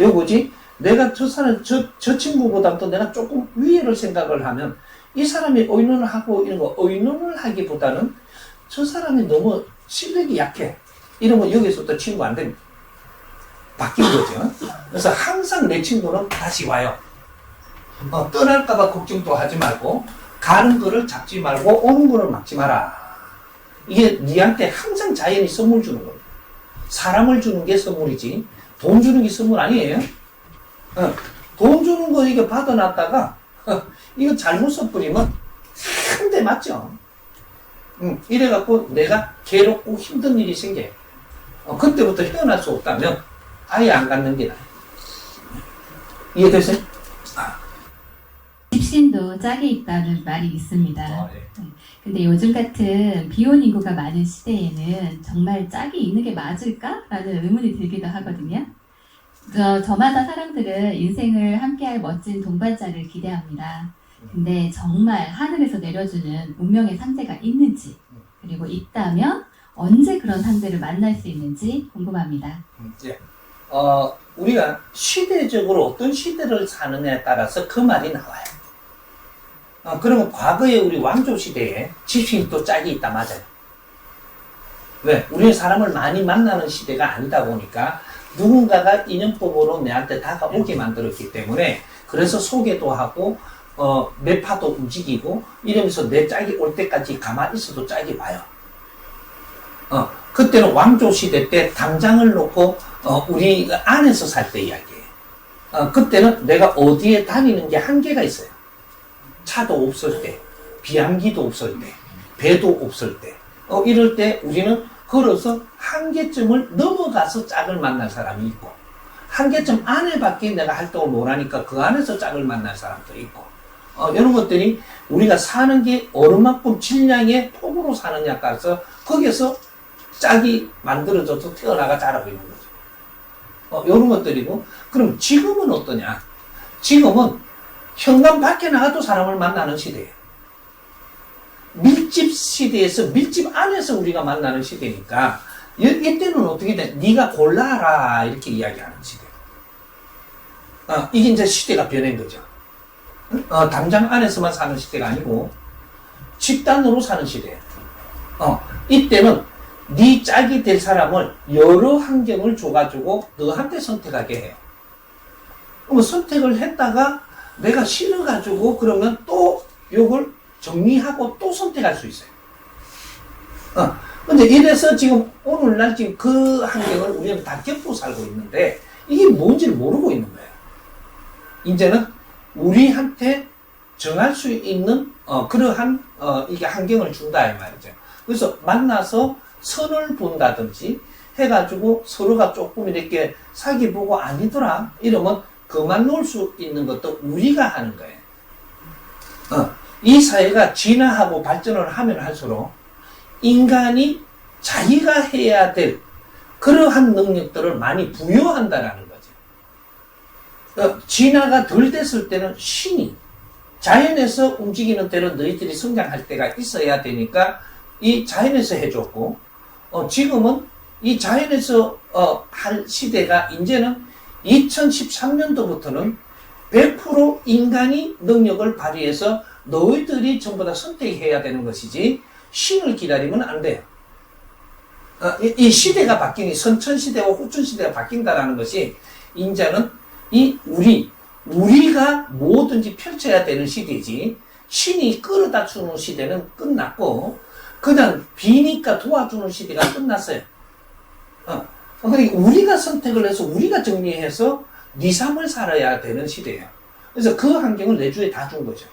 요거지. 내가 저 사람, 저 친구보다도 내가 조금 위에를 생각을 하면 이 사람이 의논을 하고 이런 거 의논을 하기보다는 저 사람이 너무 실력이 약해. 이러면 여기서부터 친구 안 됩니다. 바뀐 거죠. 그래서 항상 내 친구는 다시 와요. 떠날까봐 걱정도 하지 말고 가는 거를 잡지 말고 오는 거를 막지 마라. 이게 니한테 항상 자연이 선물 주는 겁니다. 사람을 주는 게 선물이지 돈 주는 게 선물 아니에요. 돈 주는 거 이거 받아놨다가 이거 잘못 써버리면 한 대 맞죠. 이래갖고 내가 괴롭고 힘든 일이 생겨요. 그때부터 헤어날 수 없다면 아예 안 갖는 게 나아요. 이해되세요? 집신도 짝이 있다는 말이 있습니다. 네. 근데 요즘 같은 비혼 인구가 많은 시대에는 정말 짝이 있는 게 맞을까라는 의문이 들기도 하거든요. 저마다 사람들은 인생을 함께할 멋진 동반자를 기대합니다. 근데 정말 하늘에서 내려주는 운명의 상대가 있는지, 그리고 있다면 언제 그런 상대를 만날 수 있는지 궁금합니다. 예. 우리가 시대적으로 어떤 시대를 사느냐에 따라서 그 말이 나와요. 그러면 과거에 우리 왕조 시대에 집신이 또 짝이 있다 맞아요. 왜? 우리는 사람을 많이 만나는 시대가 아니다 보니까 누군가가 인연법으로 내한테 다가오게 만들었기 때문에 그래서 소개도 하고 매파도 움직이고 이러면서 내 짝이 올 때까지 가만히 있어도 짝이 와요. 그때는 왕조 시대 때 당장을 놓고 우리 안에서 살 때 이야기예요. 그때는 내가 어디에 다니는 게 한계가 있어요. 차도 없을 때, 비행기도 없을 때, 배도 없을 때, 이럴 때 우리는 걸어서 한계점을 넘어가서 짝을 만날 사람이 있고, 한계점 안에밖에 내가 활동을 못하니까 그 안에서 짝을 만날 사람도 있고, 이런 것들이 우리가 사는 게 어느만큼 질량의 폭으로 사느냐에 따라서 거기서 짝이 만들어져서 태어나가 자라고 있는 거죠. 이런 것들이고, 그럼 지금은 어떠냐? 지금은 현관 밖에 나가도 사람을 만나는 시대예요. 밀집 시대에서 밀집 안에서 우리가 만나는 시대니까 이때는 어떻게 돼? 네가 골라라 이렇게 이야기하는 시대. 이게 이제 시대가 변한 거죠. 당장 안에서만 사는 시대가 아니고 집단으로 사는 시대예요. 이때는 네 짝이 될 사람을 여러 환경을 줘가지고 너한테 선택하게 해요. 그럼 선택을 했다가 내가 싫어가지고 그러면 또 요걸 정리하고 또 선택할 수 있어요. 근데 이래서 지금 오늘날 지금 그 환경을 우리는 다 겪고 살고 있는데 이게 뭔지를 모르고 있는 거예요. 이제는 우리한테 정할 수 있는 그러한 이게 환경을 준다 이 말이죠. 그래서 만나서 선을 본다든지 해가지고 서로가 조금 이렇게 사기 보고 아니더라 이러면 그만 놓을 수 있는 것도 우리가 하는 거예요. 이 사회가 진화하고 발전을 하면 할수록 인간이 자기가 해야 될 그러한 능력들을 많이 부여한다라는 거죠. 진화가 덜 됐을 때는 신이 자연에서 움직이는 대로 너희들이 성장할 때가 있어야 되니까 이 자연에서 해줬고 지금은 이 자연에서 할 시대가 이제는 2013년도부터는 100% 인간이 능력을 발휘해서 너희들이 전부 다 선택해야 되는 것이지 신을 기다리면 안 돼요. 이 시대가 바뀌니 선천시대와 후천시대가 바뀐다는 것이 이제는 이 우리가 뭐든지 펼쳐야 되는 시대지 신이 끌어다 주는 시대는 끝났고 그냥 비니까 도와주는 시대가 끝났어요. 그러니까 우리가 선택을 해서 우리가 정리해서 네 삶을 살아야 되는 시대예요. 그래서 그 환경을 내 주에 다 준 거죠.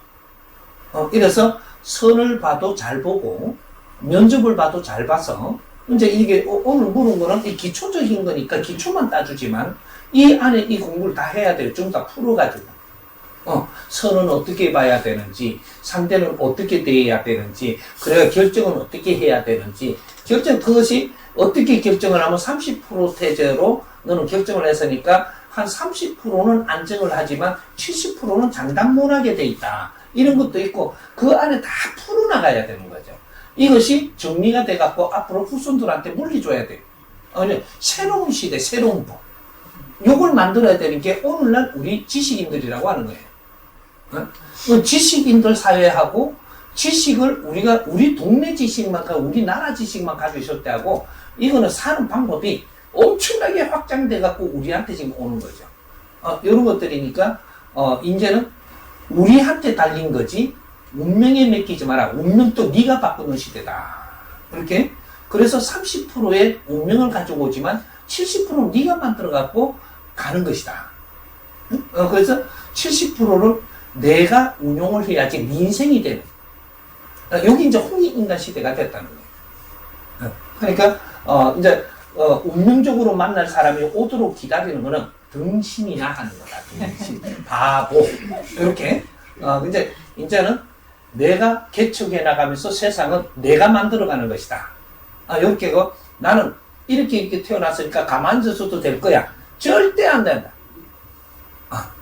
이래서 선을 봐도 잘 보고 면접을 봐도 잘 봐서 이제 이게 오늘 물은 거는 이 기초적인 거니까 기초만 따주지만 이 안에 이 공부를 다 해야 돼요. 좀 다 풀어가지고 선은 어떻게 봐야 되는지 상대는 어떻게 대해야 되는지 그래야 결정은 어떻게 해야 되는지 그것이 어떻게 결정을 하면 30% 태제로 너는 결정을 했으니까 한 30%는 안정을 하지만 70%는 장담문하게 돼 있다. 이런 것도 있고 그 안에 다 풀어나가야 되는 거죠. 이것이 정리가 돼갖고 앞으로 후손들한테 물려줘야 돼요. 새로운 시대, 새로운 법. 요걸 만들어야 되는 게 오늘날 우리 지식인들이라고 하는 거예요. 지식인들 사회하고 지식을 우리 동네 지식만, 우리나라 지식만 가지고 있을 때하고 이거는 사는 방법이 엄청나게 확장돼갖고 우리한테 지금 오는 거죠. 이런 것들이니까, 이제는 우리한테 달린 거지, 운명에 맡기지 마라. 운명도 네가 바꾸는 시대다. 이렇게. 그래서 30%의 운명을 가지고 오지만 70%는 네가 만들어갖고 가는 것이다. 그래서 70%를 내가 운용을 해야지 네 인생이 되는. 여기 이제 홍익인간 시대가 됐다는 거예요. 그러니까, 이제, 운명적으로 만날 사람이 오도록 기다리는 거는 등신이나 하는 거다. 등신. 바보. 이렇게. 이제는 내가 개척해 나가면서 세상은 내가 만들어가는 것이다. 이렇게, 나는 이렇게 태어났으니까 가만히 있어도 될 거야. 절대 안 된다.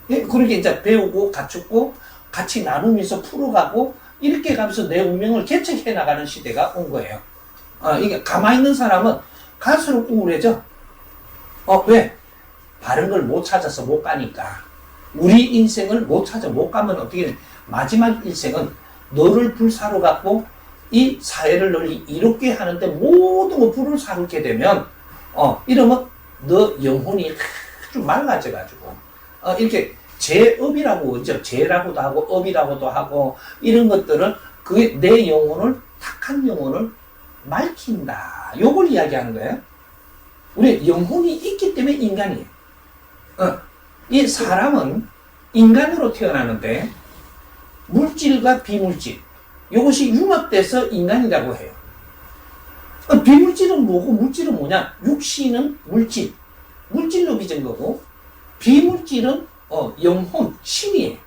그렇게 이제 배우고, 갖추고, 같이 나누면서 풀어가고, 이렇게 가면서 내 운명을 개척해 나가는 시대가 온 거예요. 이게 가만히 있는 사람은 갈수록 우울해져. 왜? 바른 걸 못 찾아서 못 가니까. 우리 인생을 못 찾아 못 가면 어떻게 돼? 마지막 일생은 너를 불사로 갖고 이 사회를 널리 이롭게 하는데 모든 거 불을 사르게 되면 이러면 너 영혼이 아주 맑아져가지고 이렇게 제업이라고 하죠. 제라고도 하고 업이라고도 하고 이런 것들은 그게 내 영혼을 탁한 영혼을 맑힌다. 요걸 이야기하는 거예요. 우리 영혼이 있기 때문에 인간이에요. 이 사람은 인간으로 태어나는데 물질과 비물질 이것이 융합돼서 인간이라고 해요. 비물질은 뭐고 물질은 뭐냐? 육신은 물질로 빚은 거고 비물질은 영혼, 신이에요.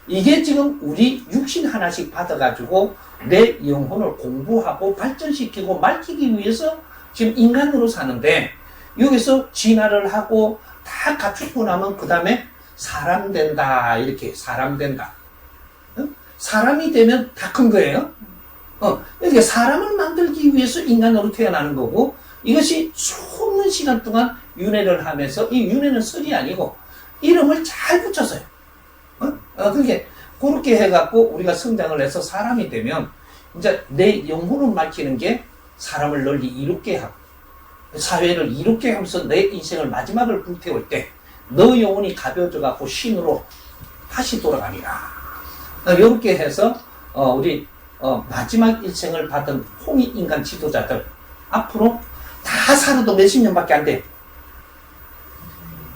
이게 지금 우리 육신 하나씩 받아가지고 내 영혼을 공부하고 발전시키고 맑히기 위해서 지금 인간으로 사는데 여기서 진화를 하고 다 갖추고 나면 그 다음에 사람 된다. 이렇게 사람 된다. 사람이 되면 다 큰 거예요. 이렇게 사람을 만들기 위해서 인간으로 태어나는 거고 이것이 수없는 시간 동안 윤회를 하면서 이 윤회는 설이 아니고 이름을 잘 붙였어요. 그렇게 해갖고 우리가 성장을 해서 사람이 되면 이제 내 영혼을 밝히는 게 사람을 널리 이롭게 하고 사회를 이롭게 하면서 내 인생을 마지막을 불태울 때 너 영혼이 가벼워져 갖고 신으로 다시 돌아가니라. 이렇게 해서 우리 마지막 일생을 받은 홍익인간 지도자들 앞으로 다 살아도 몇십 년밖에 안 돼.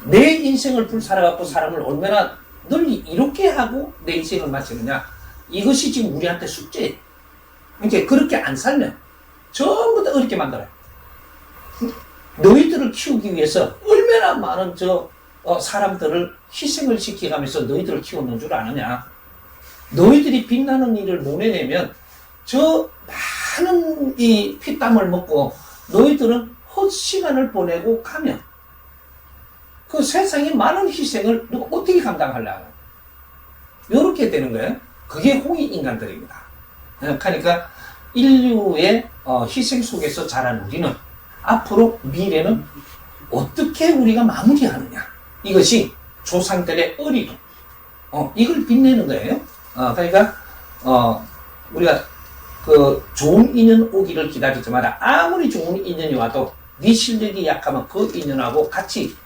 내 인생을 불살아갖고 사람을 얼마나 널리 이롭게 하고 내 인생을 마치느냐. 이것이 지금 우리한테 숙제예요. 이제 그렇게 안 살면 전부 다 어렵게 만들어요. 너희들을 키우기 위해서 얼마나 많은 사람들을 희생을 시켜가면서 너희들을 키웠는 줄 아느냐. 너희들이 빛나는 일을 못 해내면 저 많은 이 피땀을 먹고 너희들은 헛시간을 보내고 가면 그 세상에 많은 희생을 누가 어떻게 감당하려고. 이렇게 되는 거예요. 그게 홍익인간들입니다. 그러니까 인류의 희생 속에서 자란 우리는 앞으로 미래는 어떻게 우리가 마무리하느냐. 이것이 조상들의 어리도 이걸 빛내는 거예요. 그러니까 우리가 그 좋은 인연 오기를 기다리지 마라. 아무리 좋은 인연이 와도 네 실력이 약하면 그 인연하고 같이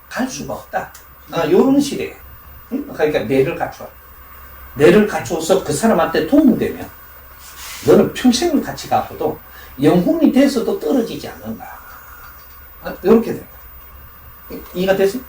갈 수가 없다. 요런 시대에. 그러니까 뇌를 갖춰. 뇌를 갖추어서 그 사람한테 도움되면 너는 평생을 같이 가고도 영혼이 돼서도 떨어지지 않는다. 이렇게 됩니다. 이해가 됐어요?